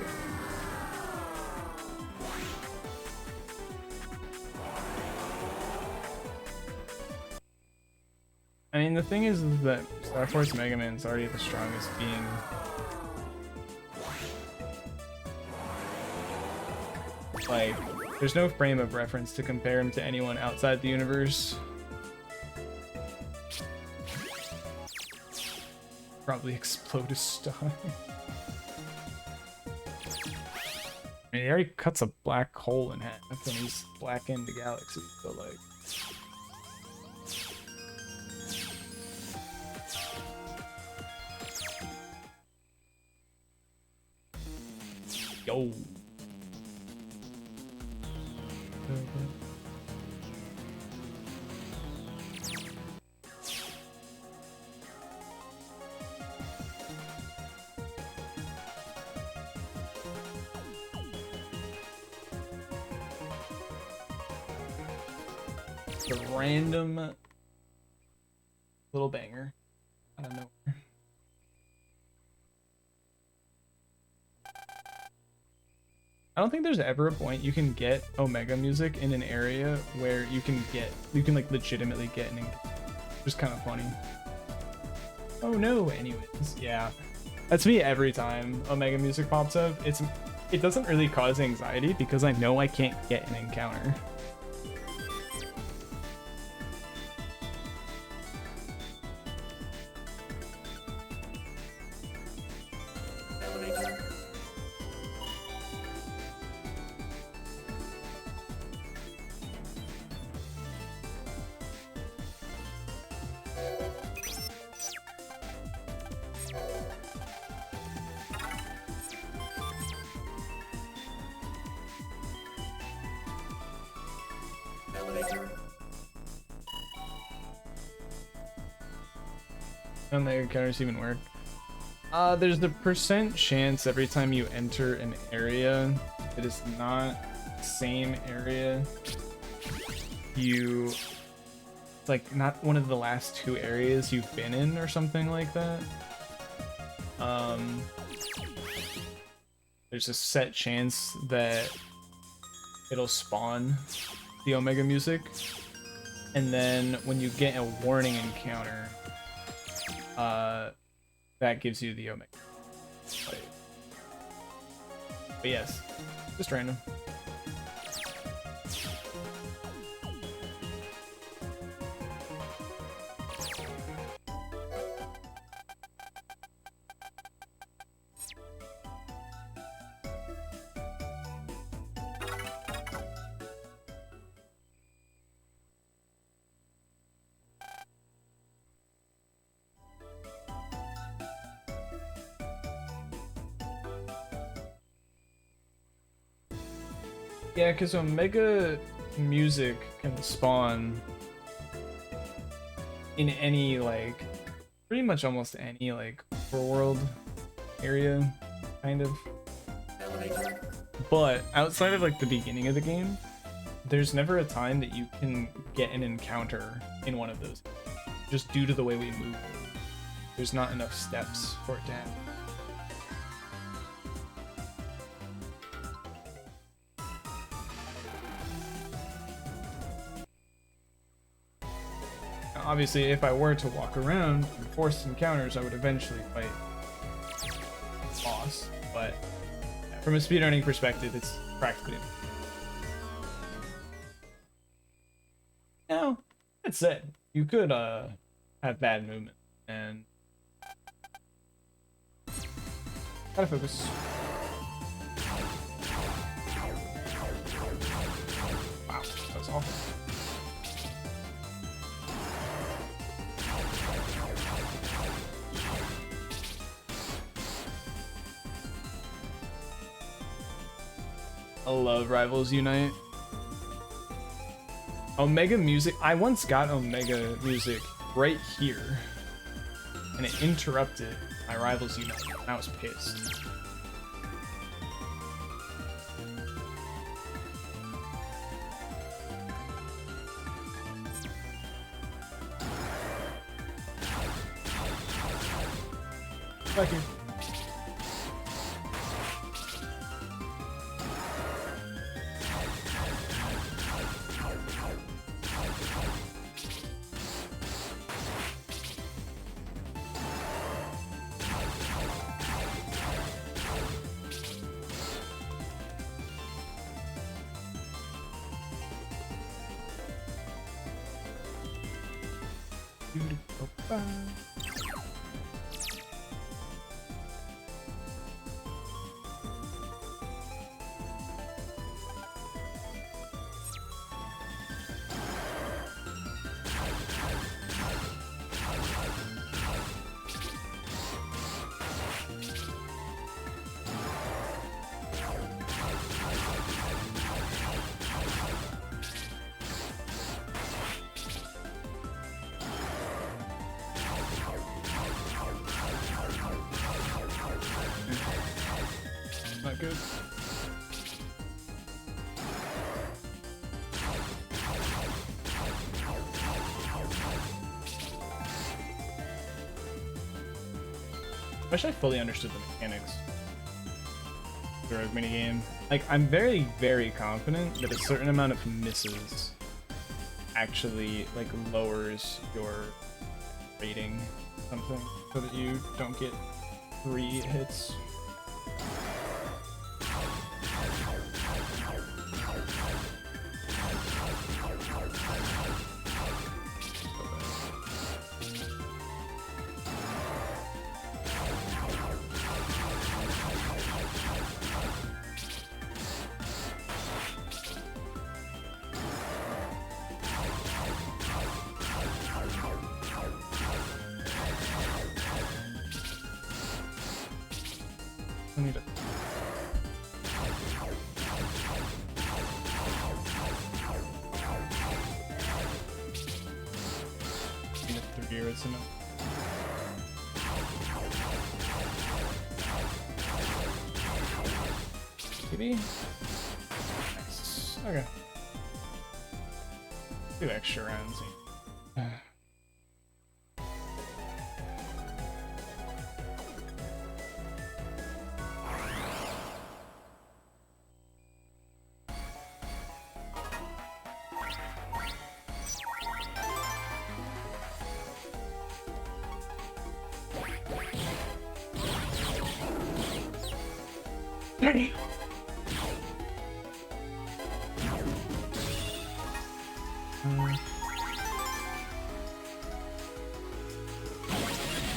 I mean, the thing is that Star Force Mega Man's already the strongest being. Like, there's no frame of reference to compare him to anyone outside the universe. Probably explode his style. I mean, he already cuts a black hole in half and he's black into galaxy, so like. Yo. The random little banger. I don't know. I don't think there's ever a point you can get Omega music in an area where you can like legitimately get an just kind of funny. Oh no, anyways, yeah. That's me every time Omega music pops up. It doesn't really cause anxiety because I know I can't get an encounter. None of the encounters even work. There's the % chance every time you enter an area that is not the same area. Like, not one of the last 2 areas you've been in or something like that. There's a set chance that it'll spawn the Omega music. And then when you get a warning encounter, that gives you the Omega. But yes, just random. Yeah, because Omega music can spawn in any, like, pretty much almost any, like, overworld area, kind of. But outside of, like, the beginning of the game, there's never a time that you can get an encounter in one of those. Just due to the way we move. There's not enough steps for it to happen. obviously, if I were to walk around and force encounters, I would eventually fight the boss. But from a speedrunning perspective, it's practically. Now, that said, you could have bad movement and gotta focus. Wow, that was awful. I love Rivals Unite. Omega Music. I once got Omega Music right here, and it interrupted my Rivals Unite. And I was pissed. Back here. Not good. I wish I fully understood the mechanics of the rogue minigame. Like, I'm very, very confident that a certain amount of misses actually, like, lowers your rating or something so that you don't get 3 hits. I need it. Need a 3 or it's enough. PB? Nice. Okay. 2 extra rounds.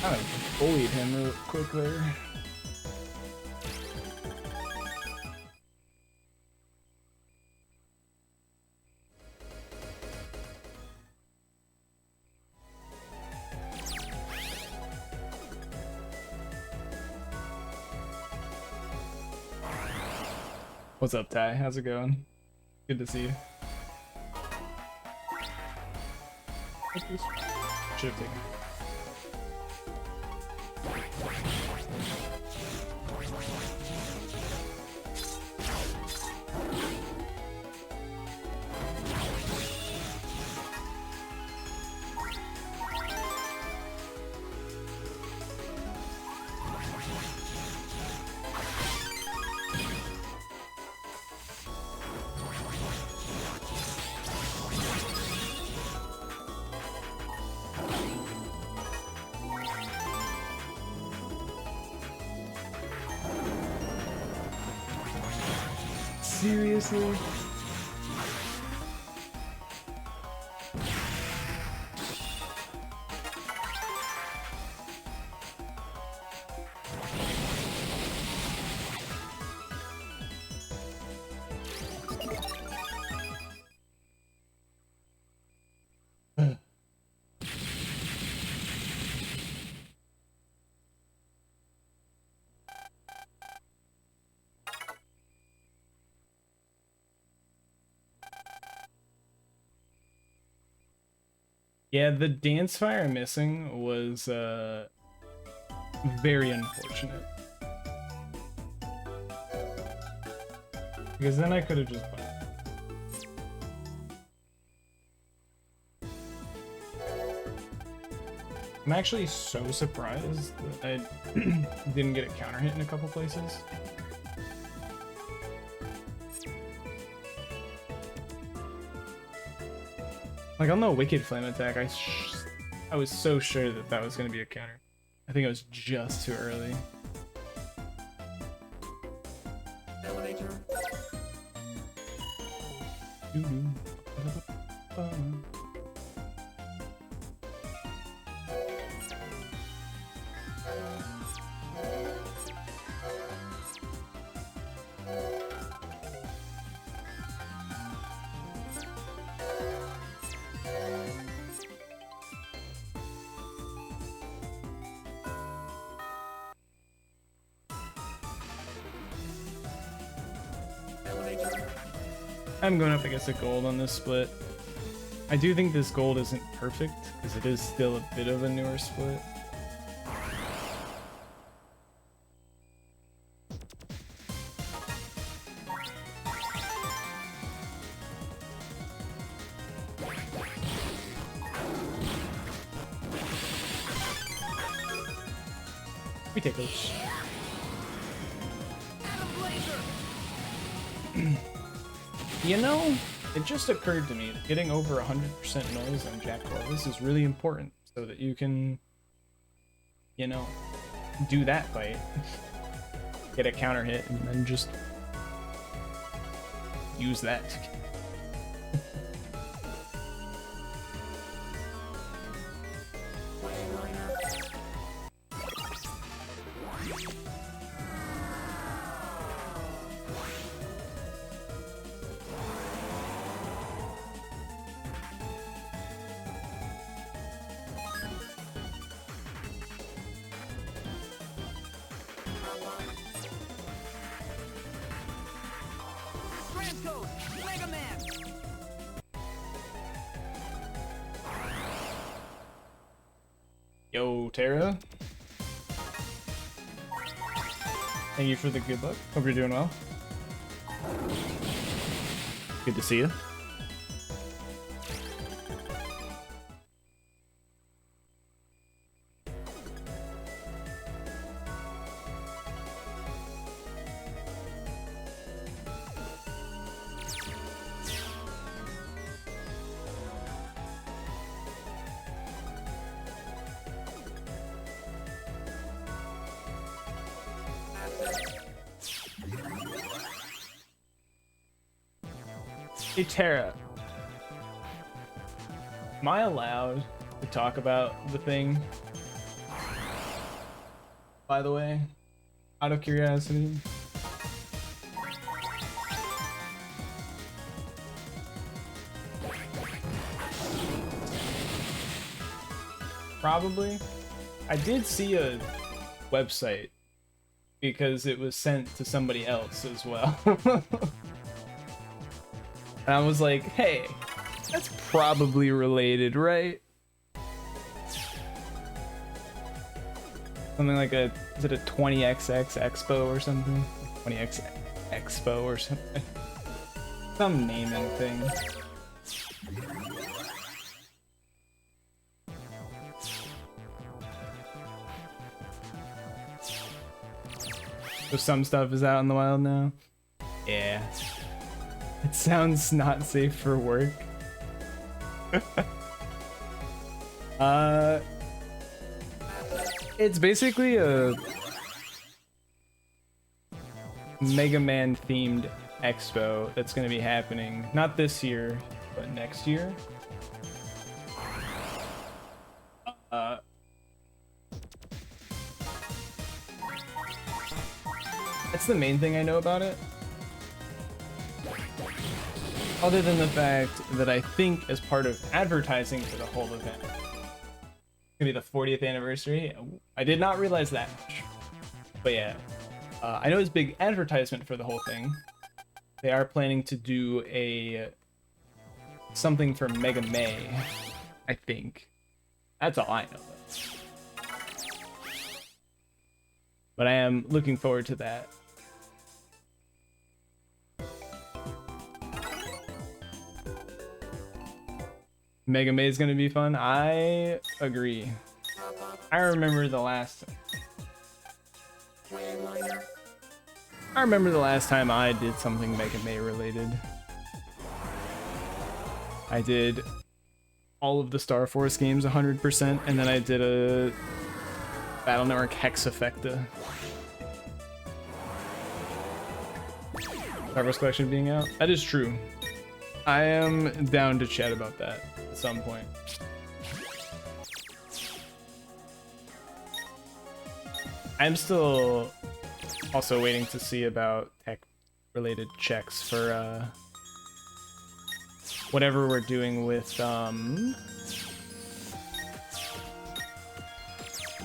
Kind of bullied him real quick there. What's up, Ty? How's it going? Good to see you. Should have taken it. Seriously? Yeah, the dance fire missing was very unfortunate. Because then I could have just bumped. I'm actually so surprised that I didn't get a counter hit in a couple places. Like on the Wicked Flame attack, I was so sure that that was going to be a counter. I think it was just too early. Elevator. I'm going up against a gold on this split. I do think this gold isn't perfect because it is still a bit of a newer split. We take those. You know, it just occurred to me that getting over 100% noise on Jack Corvus is really important so that you can, you know, do that fight, get a counter hit, and then just use that. Yo, Tara. Thank you for the good luck. Hope you're doing well. Good to see you. Hey Tara, am I allowed to talk about the thing? By the way, out of curiosity. Probably. I did see a website because it was sent to somebody else as well. And I was like, hey, that's probably related, right? Something like a, is it a 20XX Expo or something? 20X Expo or something. Some naming thing. So some stuff is out in the wild now? Yeah. It sounds not safe for work. It's basically a Mega Man themed expo that's going to be happening not this year, but next year. That's the main thing I know about it. Other than the fact that I think as part of advertising for the whole event, it's gonna be the 40th anniversary. I did not realize that much. But yeah, I know it's big advertisement for the whole thing. They are planning to do something for Mega May, I think. That's all I know though. But I am looking forward to that. Mega May is gonna be fun. I agree. I remember the last time I did something Mega May related. I did all of the Star Force games 100%, and then I did a Battle Network Hexafecta. Star Force Collection being out. That is true. I am down to chat about that at some point. I'm still also waiting to see about tech-related checks for whatever we're doing with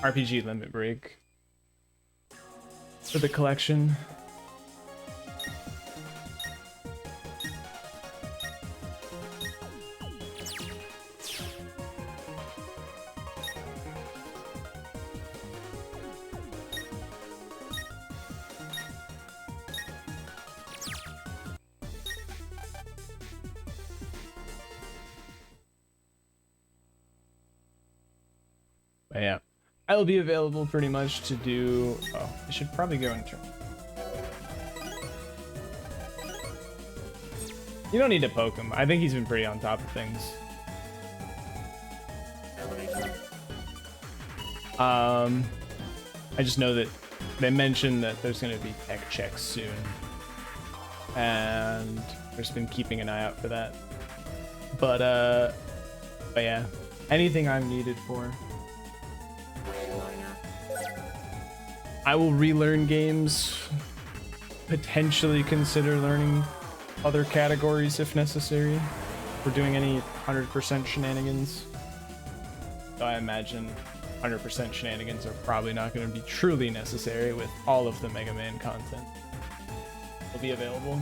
RPG Limit Break for the collection. But yeah, I will be available pretty much to do. Oh, I should probably go and turn. You don't need to poke him. I think he's been pretty on top of things. I just know that they mentioned that there's going to be tech checks soon, and I've just been keeping an eye out for that. But yeah, anything I'm needed for. I will relearn games, potentially consider learning other categories if necessary. If we're doing any 100% shenanigans. So I imagine 100% shenanigans are probably not going to be truly necessary with all of the Mega Man content will be available.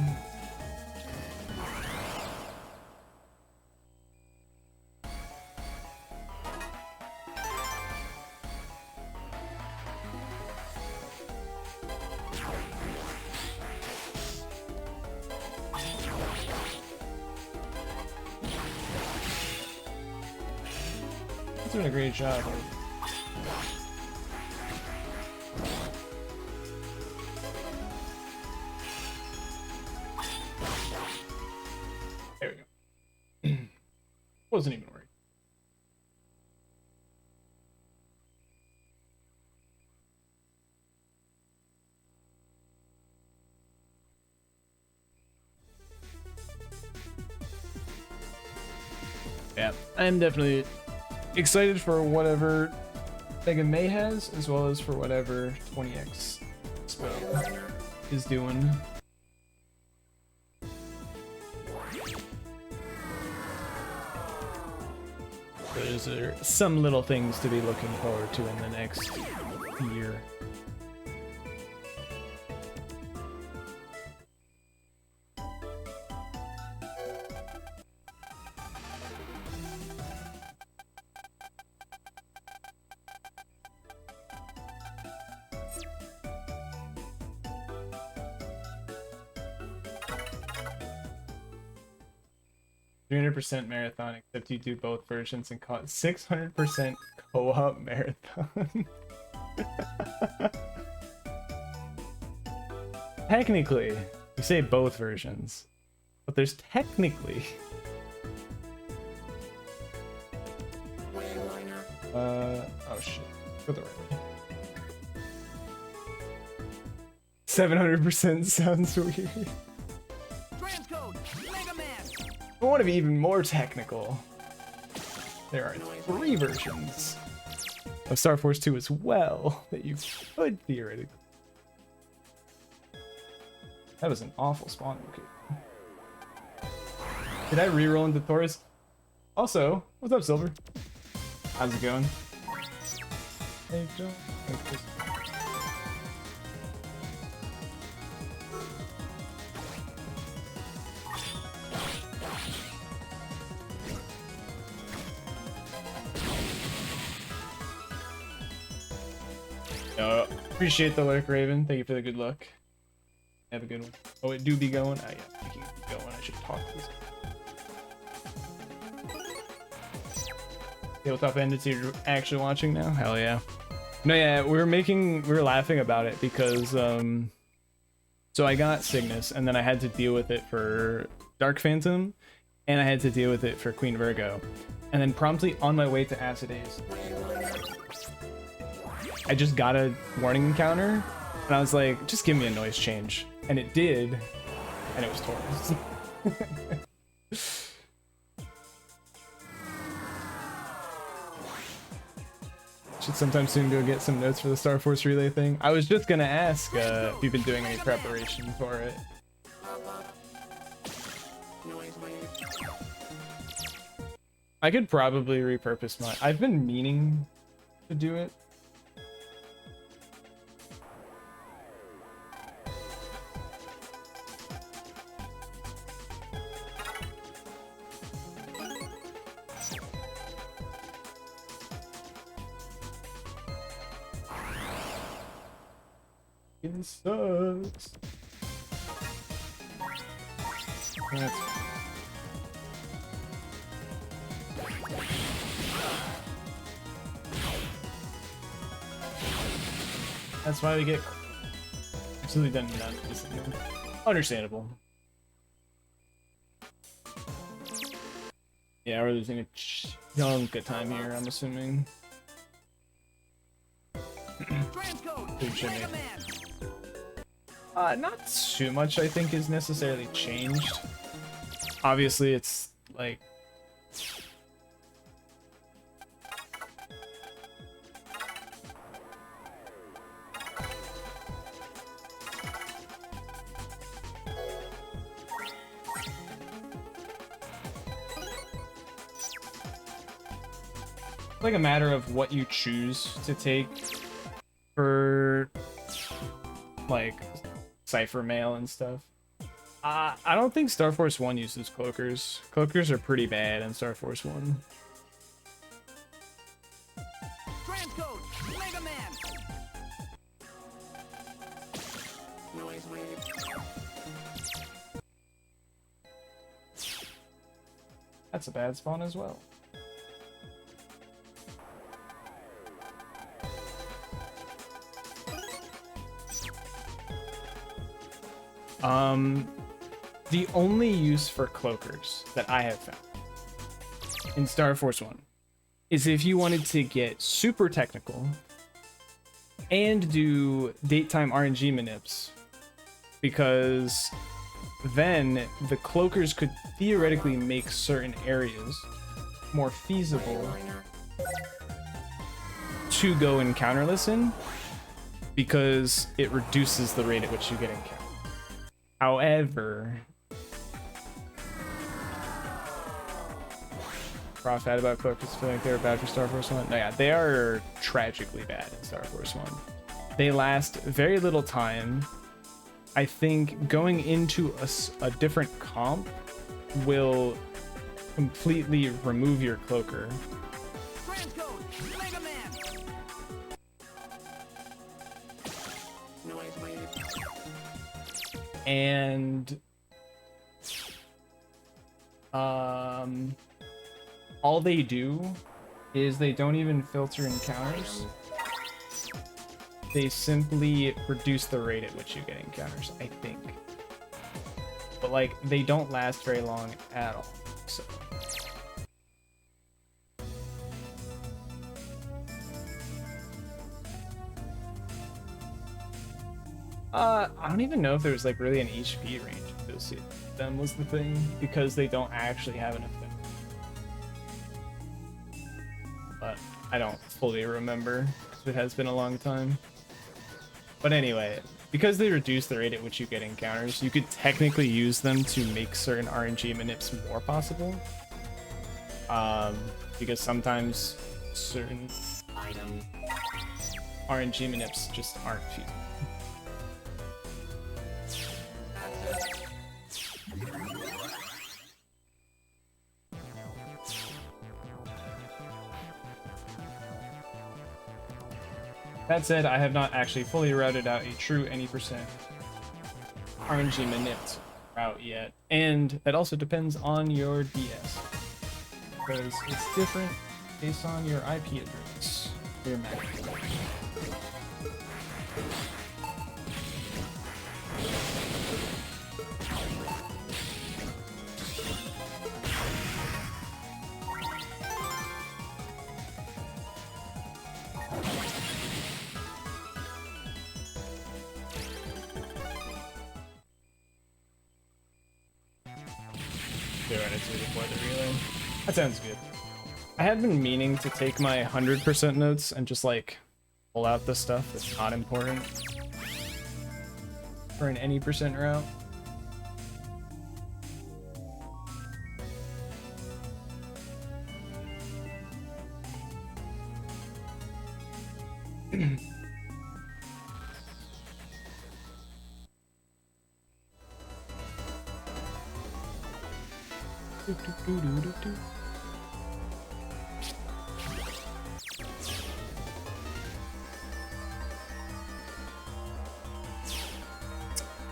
Doing a great job. There we go. Wasn't even worried. Yeah, I'm definitely excited for whatever Mega May has, as well as for whatever 20X is doing. Those are some little things to be looking forward to in the next year. %300 marathon, except you do both versions and 600% co-op marathon. Technically, you say both versions, but there's technically oh shit, go the right way. 700% sounds weird. I want to be even more technical. There are 3 versions of Star Force 2 as well that you could theoretically. That was an awful spawn location. Did I reroll into Taurus? Also, what's up, Silver? How's it going? Hey, Joe. Appreciate the lurk, Raven. Thank you for the good luck. Have a good one. Oh, it do be going? Oh, yeah. I can be going. I should talk to this. Tabletop ended, so you're actually watching now? Hell yeah. No, yeah, we were laughing about it because, so I got Cygnus, and then I had to deal with it for Dark Phantom, and I had to deal with it for Queen Virgo. And then promptly on my way to Acid Ace, I just got a warning encounter, and I was like, just give me a noise change. And it did, and it was Taurus. Should sometime soon go get some notes for the Star Force relay thing. I was just gonna ask if you've been doing any preparation for it. I could probably repurpose my... I've been meaning to do it. It sucks. That's why we get absolutely done none of this. Understandable. Yeah, we're losing a chunk of time here, I'm assuming. Not too much, I think, is necessarily changed. Obviously, it's like... like a matter of what you choose to take for like Cypher Mail and stuff. I don't think Star Force 1 uses cloakers. Cloakers are pretty bad in Star Force 1. That's a bad spawn as well. The only use for cloakers that I have found in Star Force 1 is if you wanted to get super technical and do date-time RNG manips, because then the cloakers could theoretically make certain areas more feasible to go encounterless in, because it reduces the rate at which you get encountered. However, Prof had about cloakers feeling like they were bad for Star Force 1. No, yeah, they are tragically bad in Star Force 1. They last very little time. I think going into a different comp will completely remove your cloaker. And all they do is they don't even filter encounters. They simply reduce the rate at which you get encounters, I think. But like, they don't last very long at all, so. I don't even know if there's like really an HP range of this. associate them was the thing, because they don't actually have an effect. But I don't fully remember. It has been a long time. But anyway, because they reduce the rate at which you get encounters, you could technically use them to make certain RNG manips more possible. Because sometimes certain RNG manips just aren't feasible. That said, I have not actually fully routed out a true any percent RNG manipped route yet, and that also depends on your DS, because it's different based on your IP address, your MAC. Before the relay. That sounds good. I have been meaning to take my 100% notes and just like pull out the stuff that's not important for an any percent route.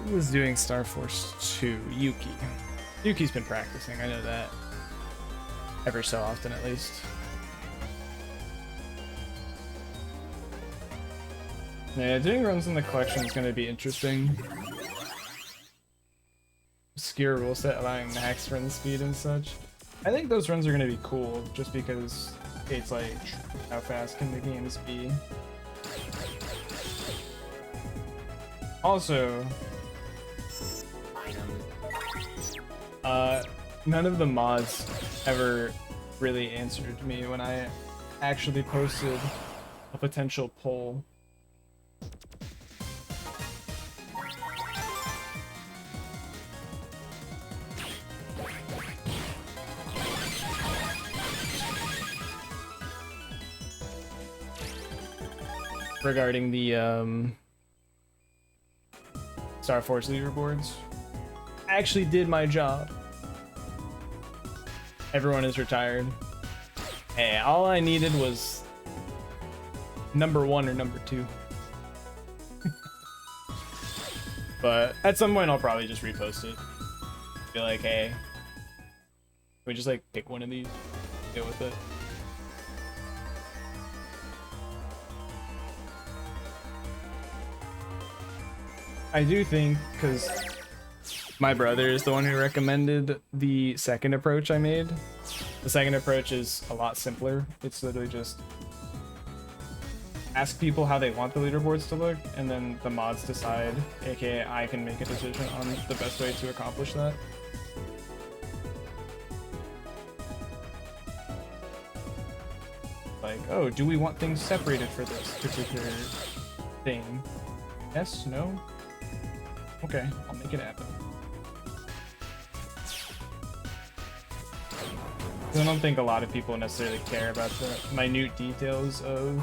Who was doing Star Force 2? Yuki. Yuki's been practicing, I know that. Ever so often, at least. Yeah, doing runs in the collection is going to be interesting. Obscure rule set allowing max run speed and such. I think those runs are going to be cool, just because it's like, how fast can the games be? Also, none of the mods ever really answered me when I actually posted a potential poll. Regarding the Star Force leaderboards. I actually did my job. Everyone is retired. Hey, all I needed was number 1 or number 2. But at some point I'll probably just repost it. Be like, hey, can we just like pick one of these, deal with it. I do think, because my brother is the one who recommended the second approach I made. The second approach is a lot simpler. It's literally just ask people how they want the leaderboards to look, and then the mods decide, aka I can make a decision on the best way to accomplish that. Like, oh, do we want things separated for this particular thing? Yes? No? Okay, I'll make it happen. I don't think a lot of people necessarily care about the minute details of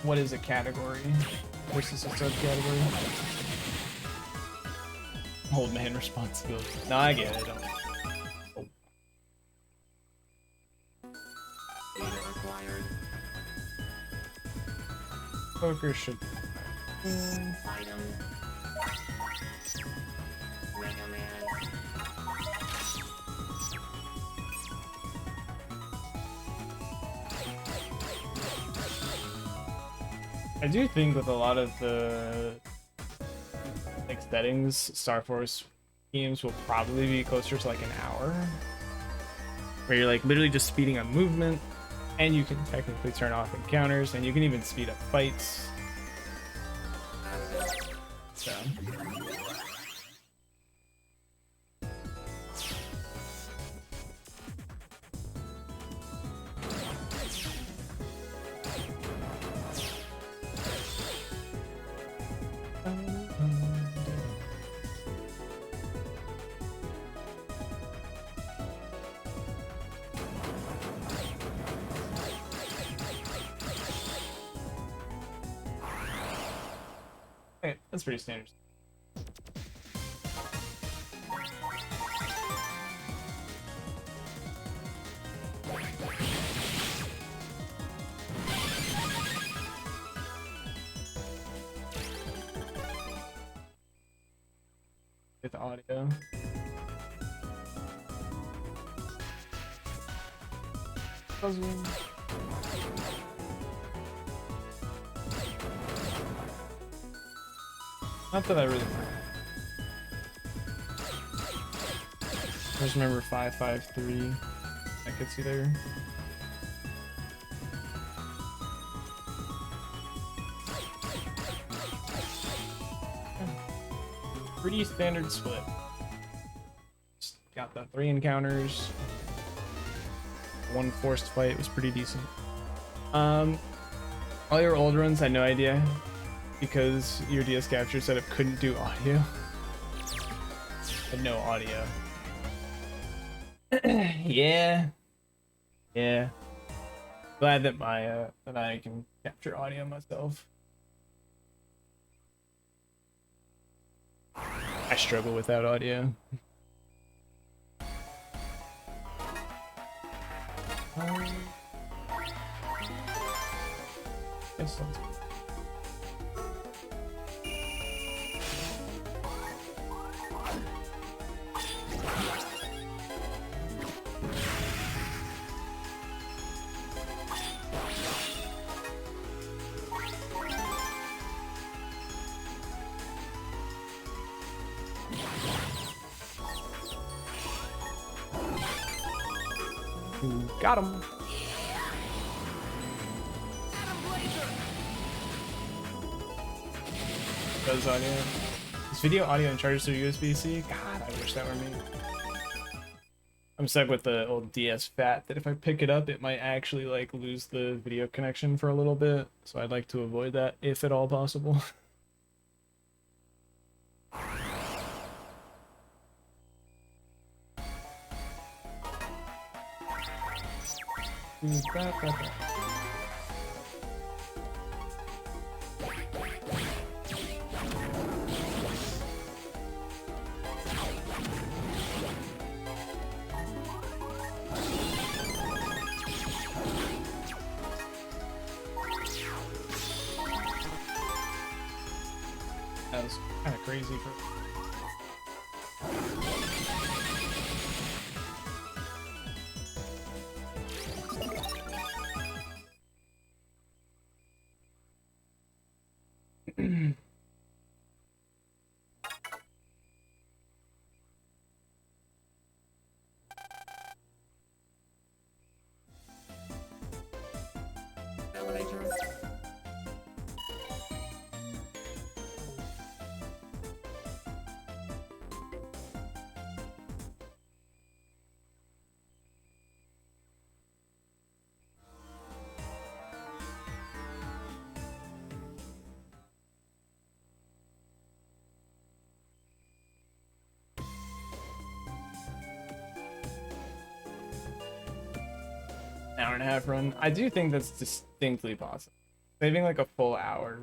what is a category versus a subcategory. Old man responsibility. No, I get it. Poker should. Item. Mega Man. I do think with a lot of the like settings, Star Force games will probably be closer to like an hour, where you're like literally just speeding up movement And you can technically turn off encounters, and you can even speed up fights. So. Okay, that's pretty standard. With audio. Puzzle. Not that I really. I just remember 553. That gets you there. Pretty standard split. Just got the 3 encounters. One forced fight was pretty decent. All your old runs had no idea because your DS capture setup couldn't do audio. Had no audio. Yeah. Glad that my that I can capture audio myself. I struggle without audio. Yes, sounds good. Got him. Does audio? Is video audio and charges through USB-C? God, I wish that were me. I'm stuck with the old DS Fat that if I pick it up, it might actually like lose the video connection for a little bit. So I'd like to avoid that if at all possible. That was kind of crazy for. Elevator. Hour and a half run. I do think that's distinctly possible. Saving like a full hour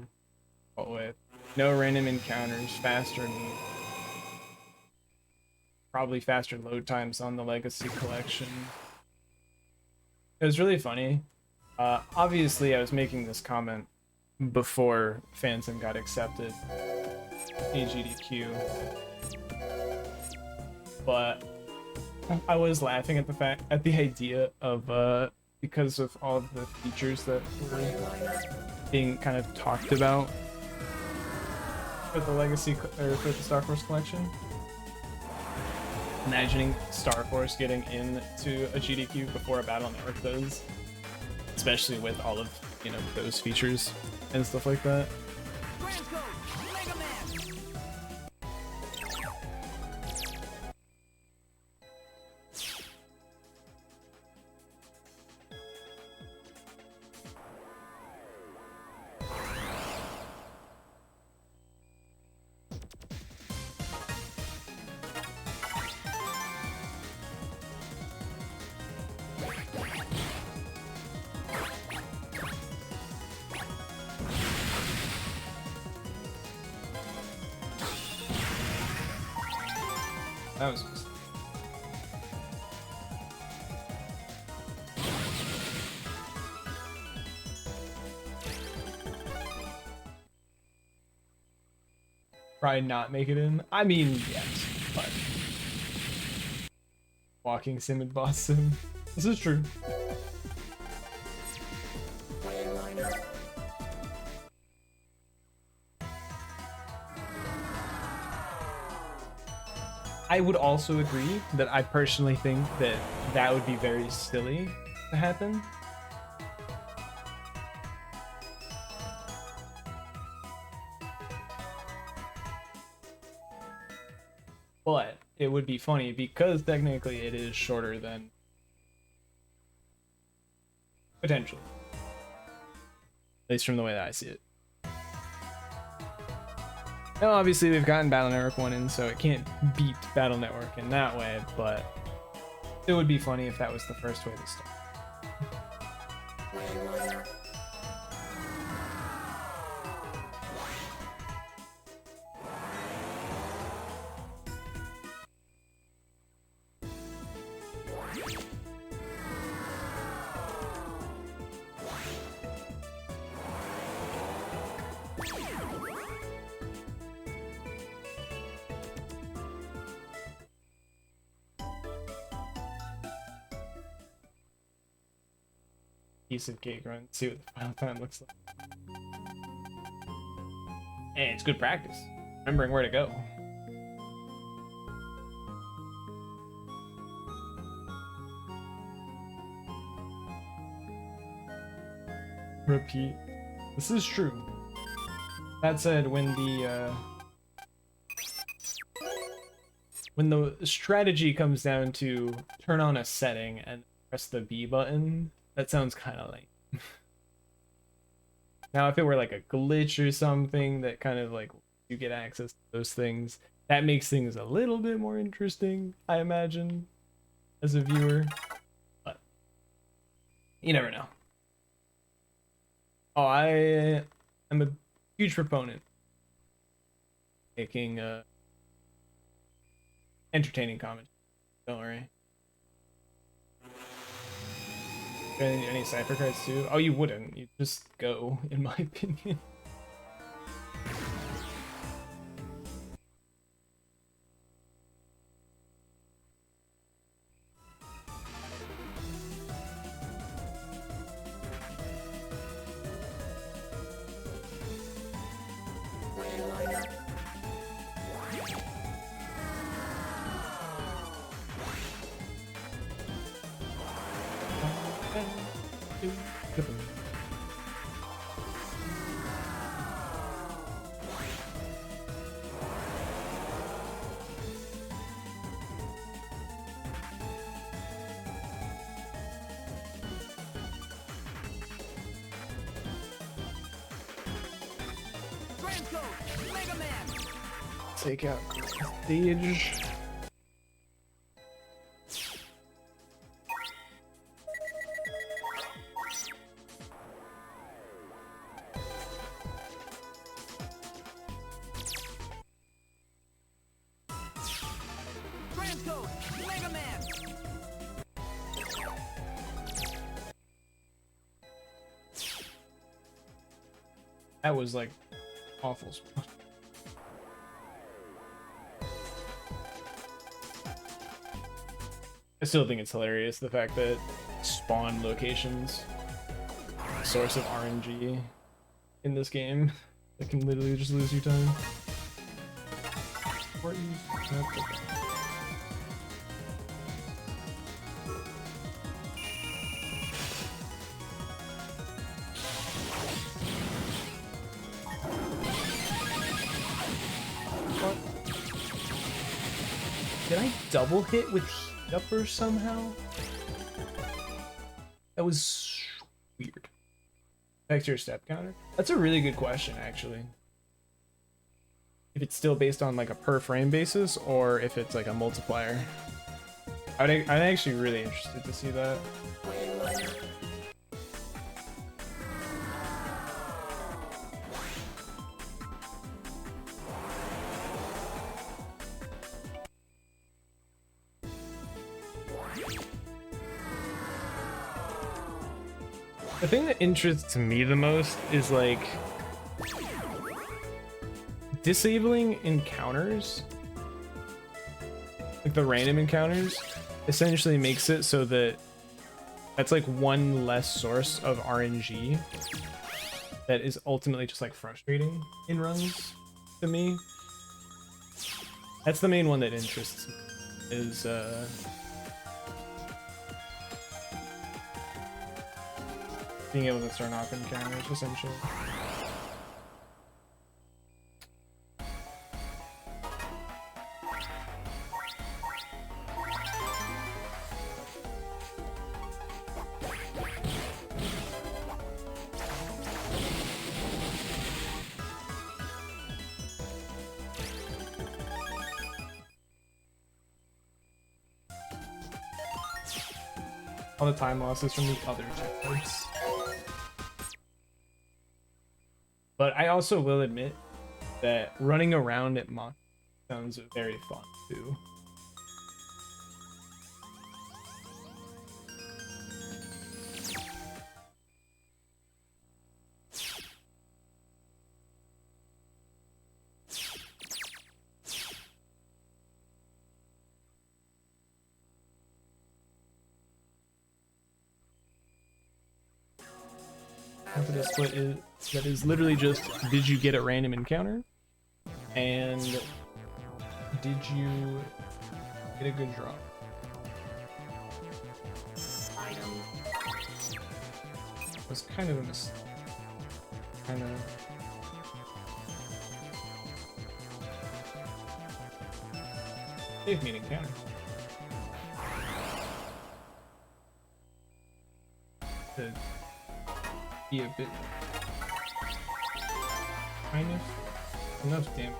with no random encounters, faster loot, probably faster load times on the Legacy Collection. It was really funny. Obviously, I was making this comment before Phantom got accepted AGDQ, but I was laughing at the idea of because of all of the features that were being kind of talked about for the Legacy or for the Star Force collection. Imagining Star Force getting into a GDQ before a Battle Network does. especially with all of, you know, those features and stuff like that. That was probably not make it in. I mean, yes, but walking sim and boss sim. This is true. I would also agree that I personally think that that would be very silly to happen. But it would be funny because technically it is shorter than potentially. At least from the way that I see it. Now, obviously, we've gotten Battle Network 1 in, so it can't beat Battle Network in that way, but it would be funny if that was the first way to start. Piece of cake run. See what the final time looks like. And it's good practice. Remembering where to go. Repeat. This is true. That said, when the strategy comes down to turn on a setting and press the B button, that sounds kind of lame. Now, if it were like a glitch or something that kind of like you get access to those things, that makes things a little bit more interesting, I imagine, as a viewer. But you never know. Oh, I am a huge proponent making entertaining comments. Don't worry. Any cipher cards too? Oh, you wouldn't. You'd just go, in my opinion. Take out stage. That was like awful. I still think it's hilarious the fact that spawn locations are a source of RNG in this game that can literally just lose you time. Did I double hit with heat upper somehow? That was weird. Back to your step counter. That's a really good question, actually. If it's still based on like a per frame basis or if it's like a multiplier. I'm actually really interested to see that. The thing that interests me the most is like disabling encounters, like the random encounters, essentially makes it so that that's like one less source of RNG that is ultimately just like frustrating in runs to me. That's the main one that interests me, is being able to turn off encounters, essentially. All the time losses from the other checkpoints. But I also will admit that running around at Mach sounds very fun too. After the split is that is literally just, did you get a random encounter? And did you get a good draw? Item. It was kind of a mistake. Kind of. Gave me an encounter. To be a bit kind of enough damage.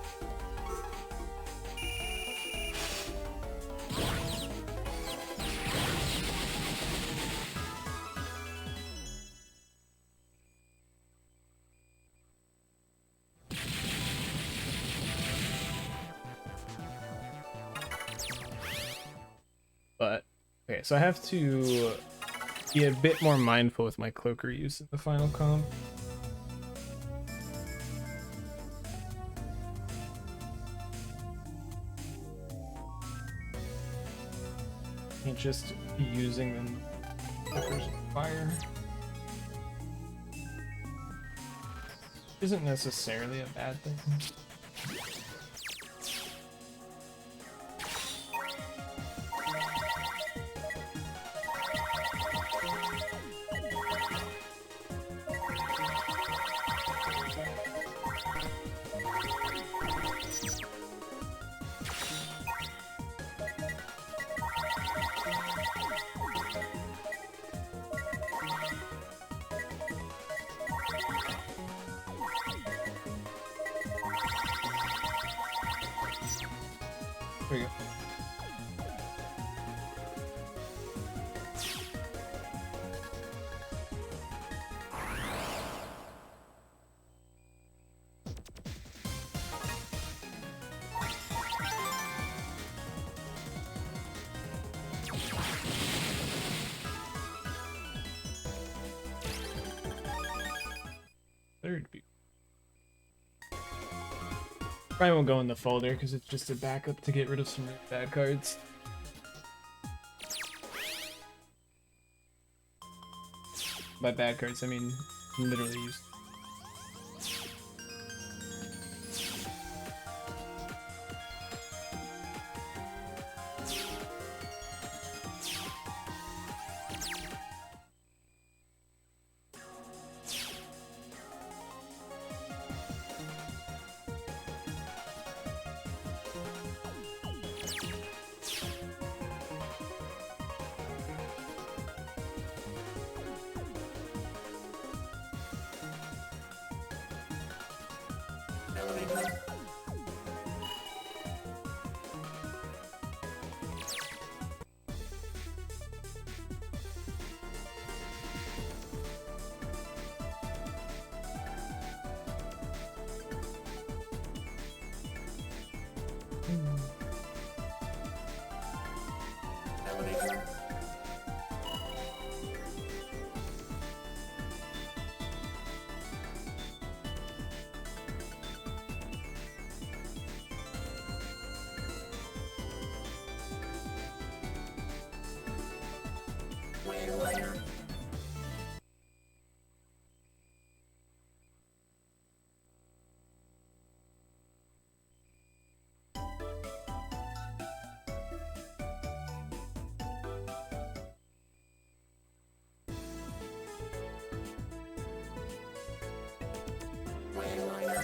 But okay, so I have to be a bit more mindful with my cloaker use in the final comp. Can't just be using them cloakers of fire. Isn't necessarily a bad thing. There we go. Third view. Probably won't go in the folder because it's just a backup to get rid of some really bad cards. By bad cards, I mean literally used. Elevator. Elevator. Way later. Way later.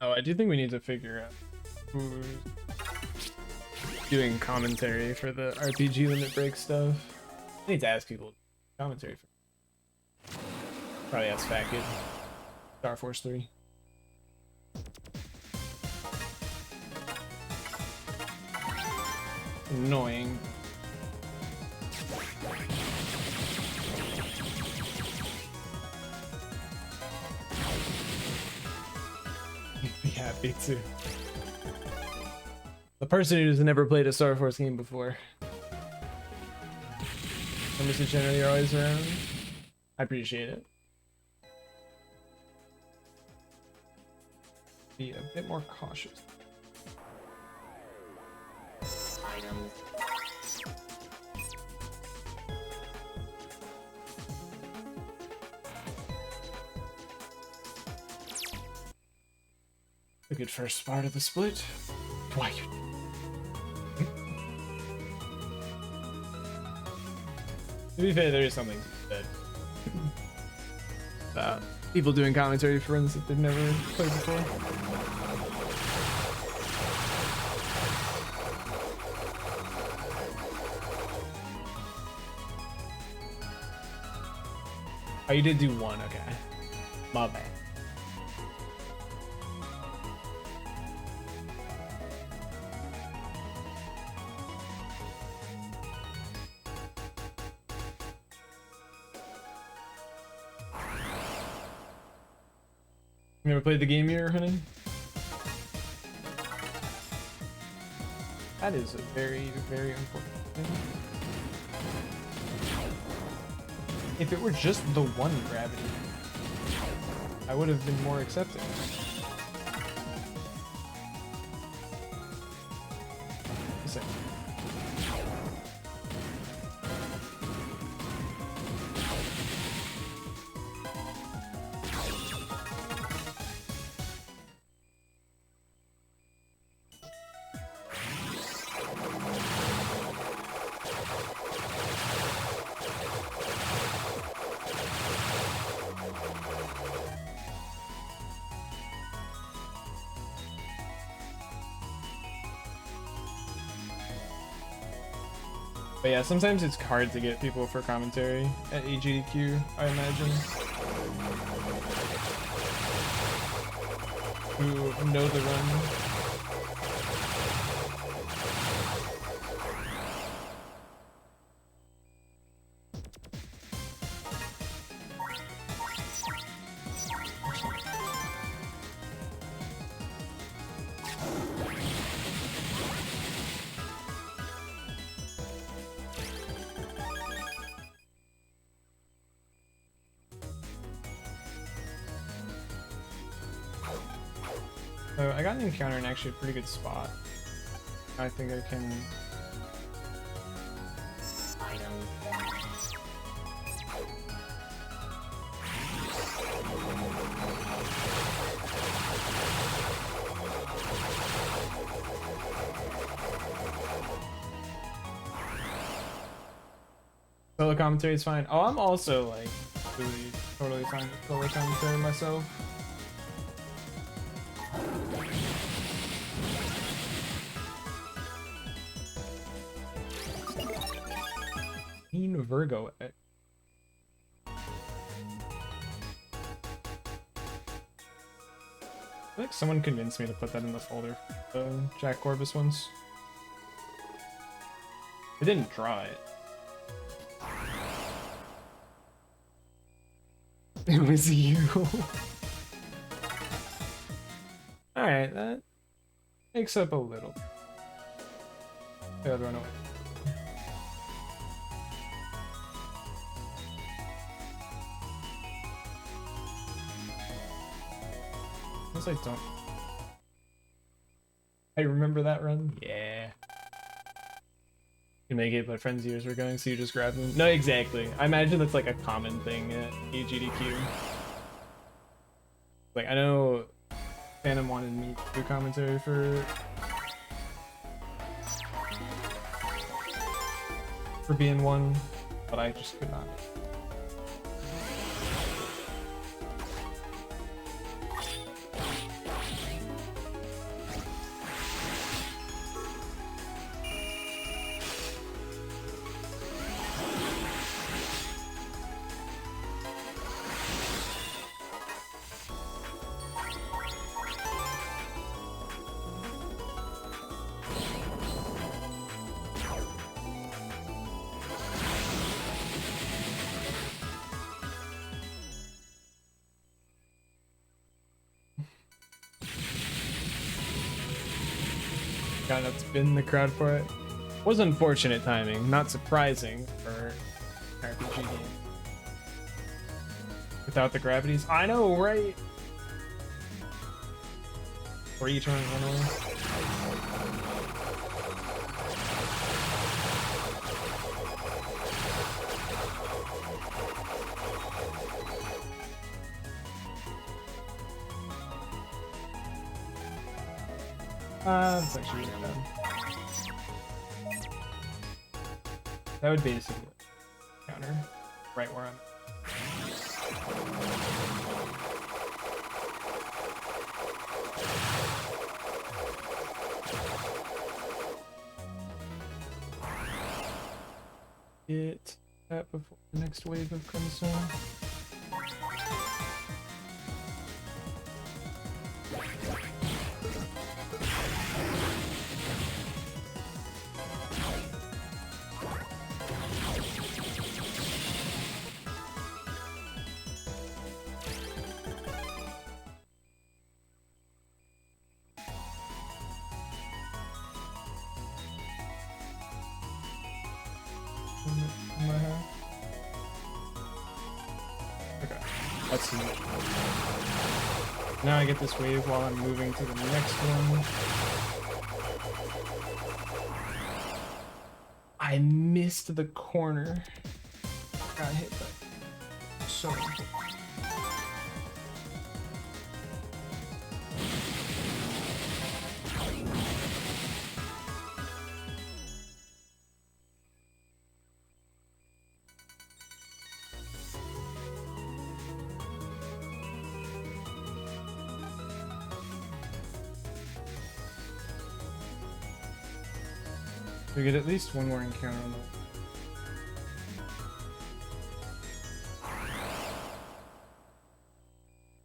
Oh, I do think we need to figure out who's doing commentary for the RPG limit break stuff. I need to ask people commentary for. Probably ask Fat Kid. Star Force 3. Annoying. Be happy too. The person who's never played a Star Force game before. And Mr. General, you're always around. I appreciate it. Be a bit more cautious. Items. A good first part of the split. Why you? To be fair, there is something said about people doing commentary for runs that they've never played before. Oh, you did do one, okay. My bad. You ever played the game you're hunting? That is a very, very important thing. If it were just the one gravity, I would have been more accepting. A second. But yeah, sometimes it's hard to get people for commentary at AGDQ, I imagine. Who know the run. So I got an encounter in actually a pretty good spot. I think I can. Items. Solo commentary is fine. Oh, I'm also like really totally fine with solo commentary myself. Moon Virgo X. I feel like someone convinced me to put that in the folder for the Jack Corbus ones. I didn't draw it. It was you. Alright, that makes up a little. I'll run away. I don't. I remember that run. Yeah. You make it, but friends' ears were going, so you just grabbed them. No, exactly. I imagine that's like a common thing at AGDQ. Like, I know Phantom wanted me to do commentary for being one, but I just could not. God, that's been the crowd for it. Was unfortunate timing, not surprising for an RPG game. Without the gravities, I know, right? Or you turn one away. That's actually really bad. That would basically counter right where I'm. Get that before the next wave of concern. Okay, that's huge. Now I get this wave while I'm moving to the next one. I missed the corner. Got hit by so much. We get at least one more encounter on the.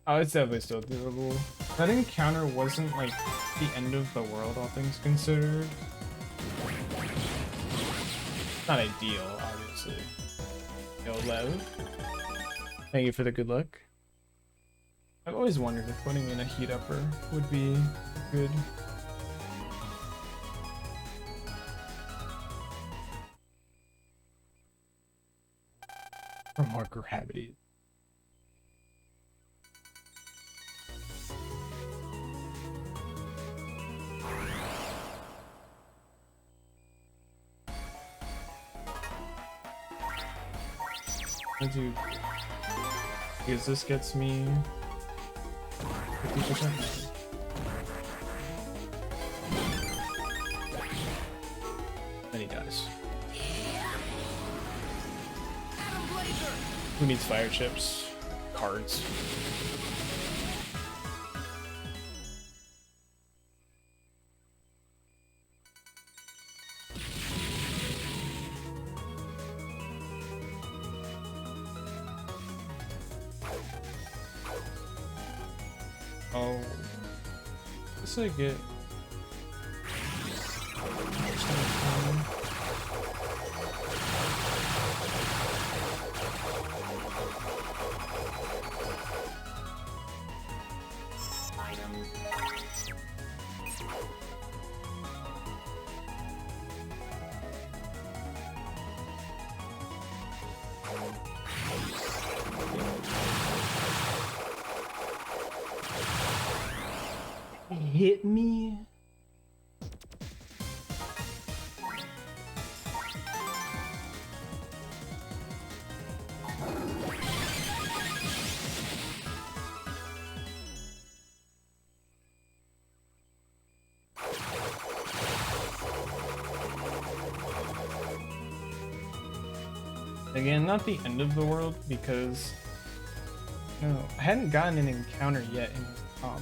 Oh, it's definitely still doable. That encounter wasn't like the end of the world, all things considered. Not ideal, obviously. Yo, Lev. Thank you for the good luck. I've always wondered if putting in a heat upper would be good. For more gravity. I do, because this gets me 50%. Then he dies. Who needs fire chips? Cards. Oh. This I get. Item. Hit me. Again, not the end of the world because no, I hadn't gotten an encounter yet in this comp.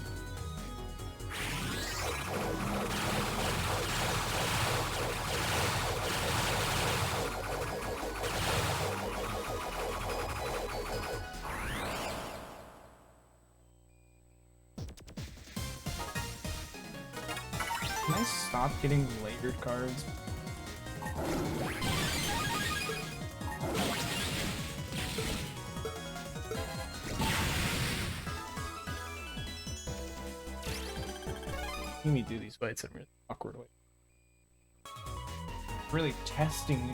Can I stop getting layered cards? Making me do these fights in a really awkward way. Really testing me.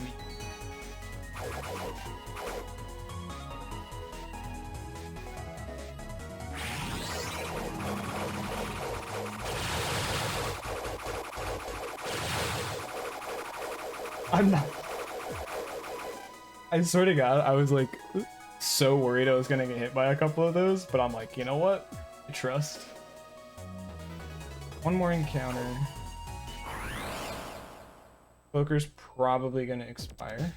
I'm not. I swear to God, I was like so worried I was gonna get hit by a couple of those, but I'm like, you know what? I trust. One more encounter. Poker's probably gonna expire.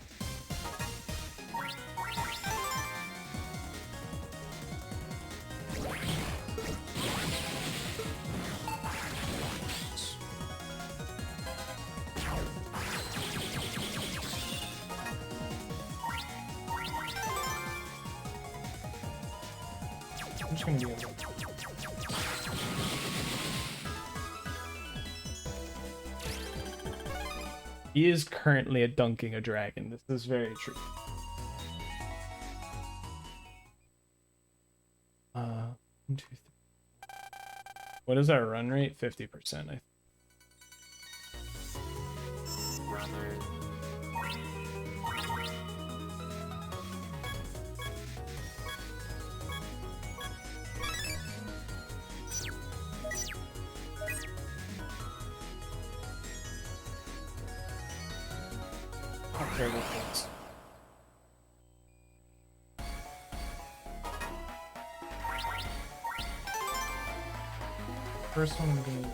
I'm just gonna be able to. He is currently dunking a dragon. This is very true. One, two, three. What is our run rate? 50%. I think. Brother. Terrible things. First one I'm gonna.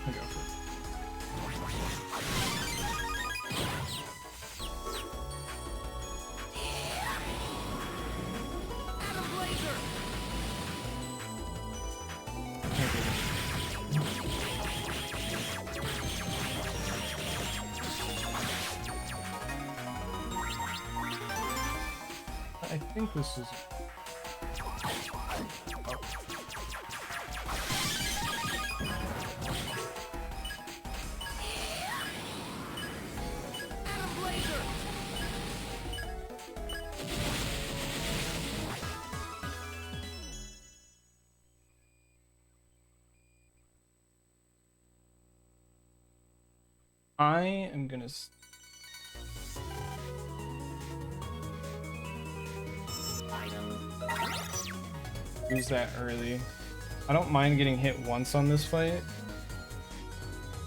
I'll go for it. I think this is. Oh. I am gonna. Use that early. I don't mind getting hit once on this fight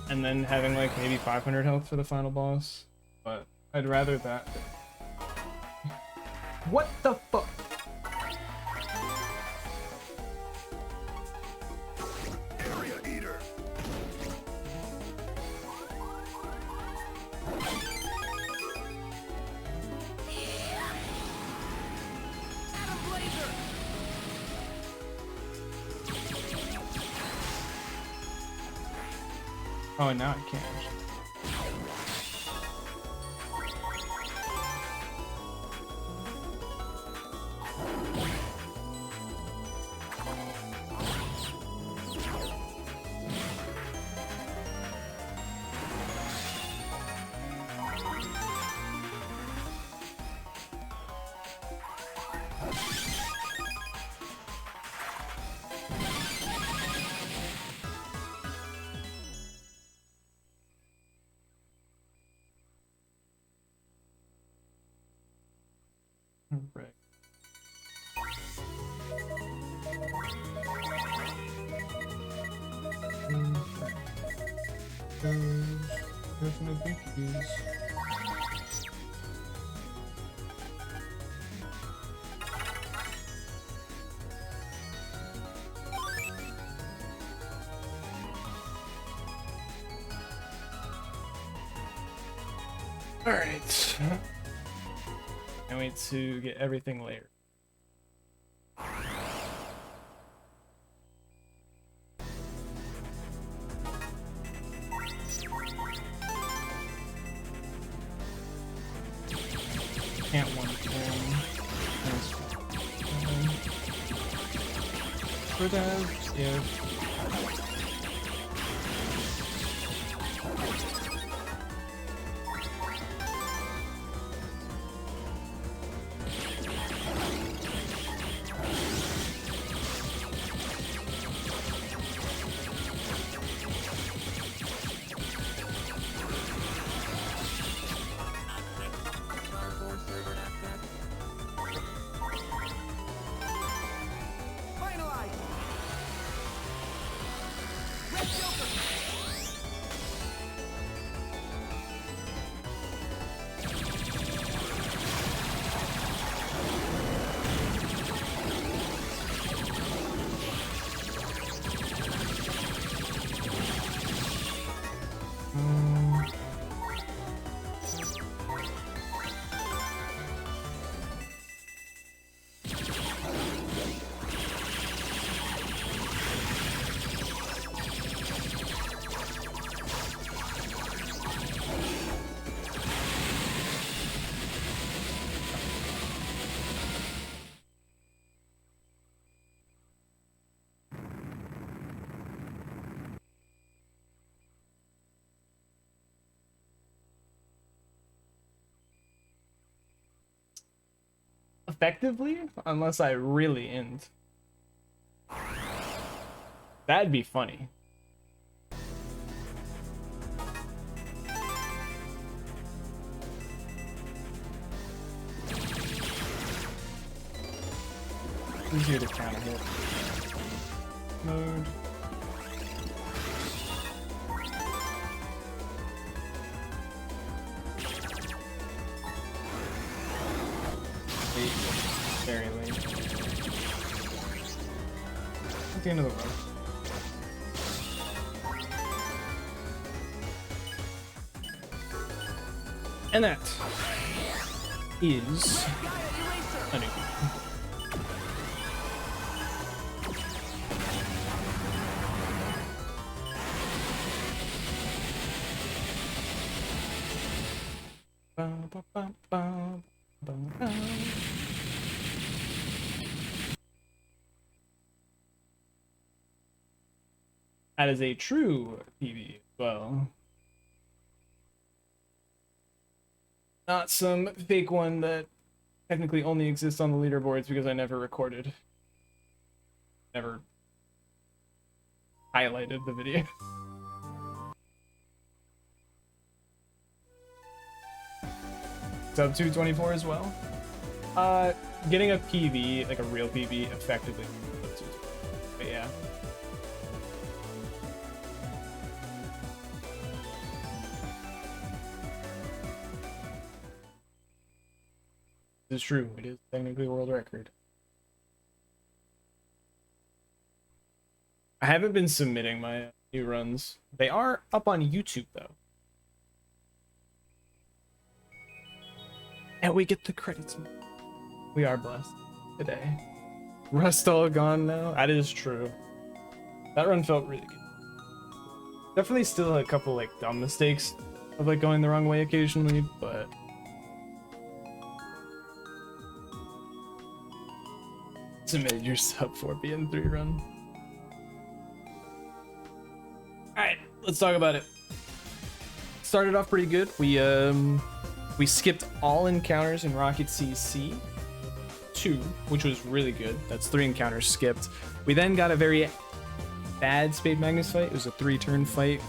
and then having like maybe 500 health for the final boss, but I'd rather that. What the fuck? Area eater. Oh, and now I can't. Right. Definitely keys. All right. Can't wait to get everything layered. Can't one thing. For that, if effectively, unless I really end. That'd be funny. Easier to counter hit. Mode. Late. Very late. At the end of the road. And that is a new. That is a true PB as well. Not some fake one that technically only exists on the leaderboards because I never recorded. Never highlighted the video. Sub 224 as well. Getting a PB, like a real PB, effectively. But yeah. It's true. It is technically a world record. I haven't been submitting my new runs. They are up on YouTube though. And we get the credits. We are blessed today. Rust all gone now. That is true. That run felt really good. Definitely still a couple like dumb mistakes of like going the wrong way occasionally, but submitted your sub 4BN3 run. Alright, let's talk about it. Started off pretty good. We skipped all encounters in Rocket CC 2, which was really good. That's 3 encounters skipped. We then got a very bad Spade Magnus fight. It was a 3-turn fight,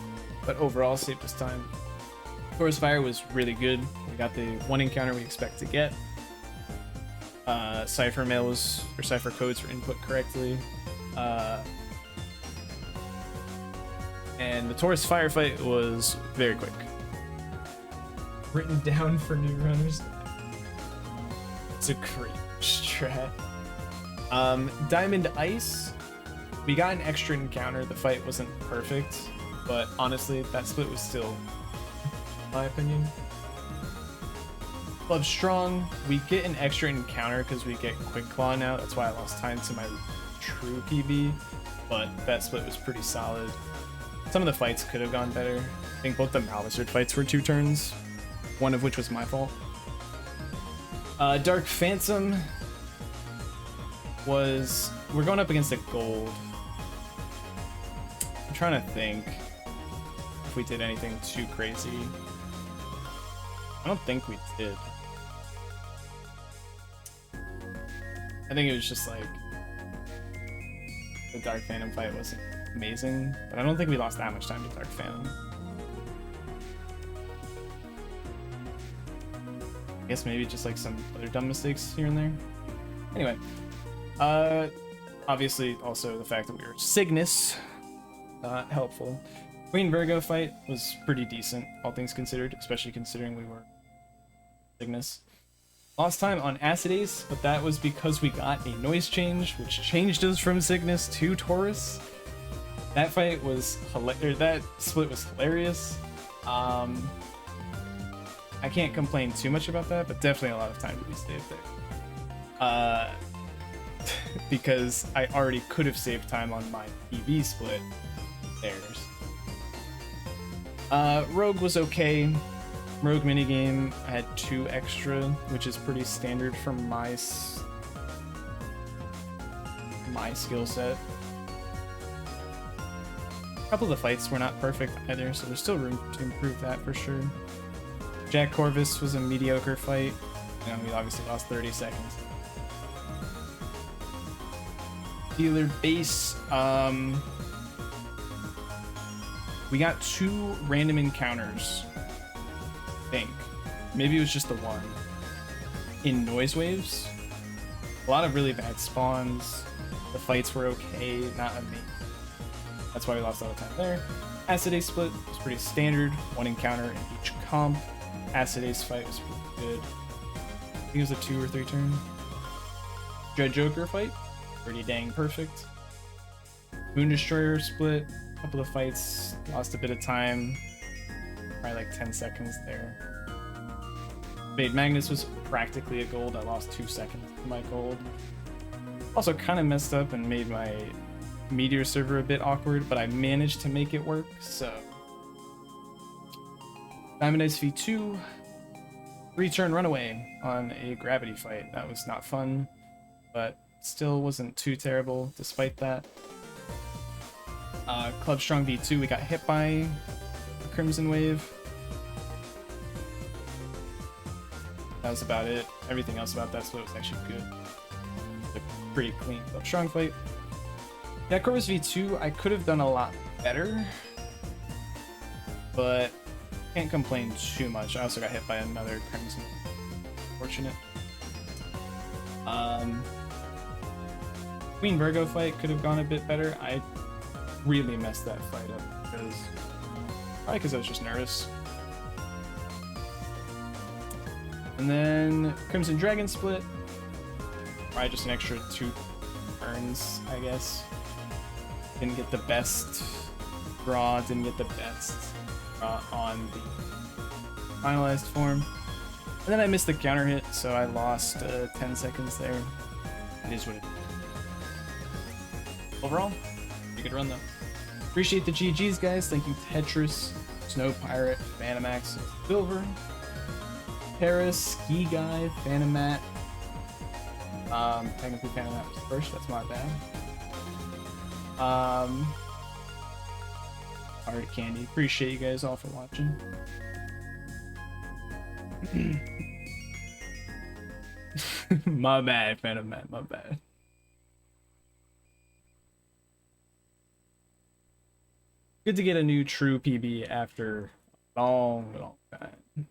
but overall saved us time. Forest Fire was really good. We got the 1 encounter we expect to get. Cipher mails or cipher codes were input correctly. And the Taurus firefight was very quick. Written down for new runners. It's a great strat. Diamond Ice, we got an extra encounter. The fight wasn't perfect, but honestly, that split was still, in my opinion. Club Strong, we get an extra encounter because we get Quick Claw now. That's why I lost time to my true PB, but that split was pretty solid. Some of the fights could have gone better. I think both the Malwizard fights were 2 turns, one of which was my fault. Dark Phantom was... We're going up against a gold. I'm trying to think if we did anything too crazy. I don't think we did. I think it was just like the Dark Phantom fight wasn't amazing, but I don't think we lost that much time to Dark Phantom. I guess maybe just like some other dumb mistakes here and there. Anyway, obviously also the fact that we were Cygnus, helpful. Queen Virgo fight was pretty decent, all things considered, especially considering we were Cygnus. Lost time on Acid Ace, but that was because we got a noise change, which changed us from Cygnus to Taurus. That fight was hilarious. That split was hilarious. I can't complain too much about that, but definitely a lot of time to be saved there. Because I already could have saved time on my PB split. Theirs. Rogue was okay. Rogue minigame, I had 2 extra, which is pretty standard for my skill set. A couple of the fights were not perfect either, so there's still room to improve that for sure. Jack Corvus was a mediocre fight, and we obviously lost 30 seconds. Dealer base, we got 2 random encounters. I think maybe it was just the 1 in Noise Waves. A lot of really bad spawns. The fights were okay, not amazing. That's why we lost a lot of time there. Acid Ace split was pretty standard, 1 encounter in each comp. Acid Ace fight was pretty good. I think it was a 2 or 3 turn. Dread Joker fight, pretty dang perfect. Moon Destroyer split, a couple of fights, lost a bit of time. Probably like 10 seconds there. Spade Magnus was practically a gold. I lost 2 seconds to my gold. Also kind of messed up and made my Meteor server a bit awkward, but I managed to make it work, so. Diamond Ice V2. 3-turn runaway on a gravity fight. That was not fun, but still wasn't too terrible despite that. Club Strong V2, we got hit by Crimson Wave. That was about it. Everything else about that split was actually good. It was a pretty clean Club Strong fight. Yeah, Corvus V2, I could have done a lot better, but can't complain too much. I also got hit by another Crimson. Fortunate. Queen Virgo fight could have gone a bit better. I really messed that fight up because probably because I was just nervous. And then Crimson Dragon split. Probably just an extra 2 turns, I guess. Didn't get the best draw, didn't get the best draw on the finalized form. And then I missed the counter hit, so I lost 10 seconds there. It is what it is. Overall, pretty good run though. Appreciate the GGs, guys. Thank you, Tetris, Snow Pirate, Phantomax, Silver, Paris, Ski Guy, Phantomat. Technically Phantomat was first. That's my bad. Art Candy. Appreciate you guys all for watching. My bad, Phantomat. My bad. Good to get a new true PB after a long, long time.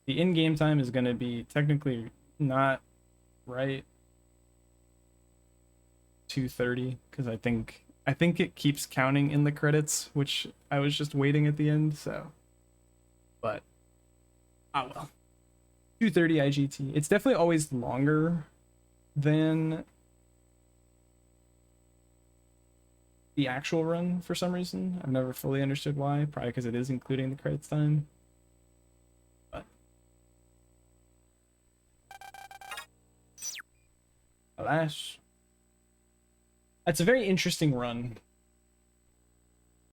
The in-game time is going to be technically not right 2:30 because I think it keeps counting in the credits, which I was just waiting at the end. So, but well, 2:30 IGT. It's definitely always longer than the actual run for some reason. I've never fully understood why. Probably because it is including the credits time. But alas, that's a very interesting run.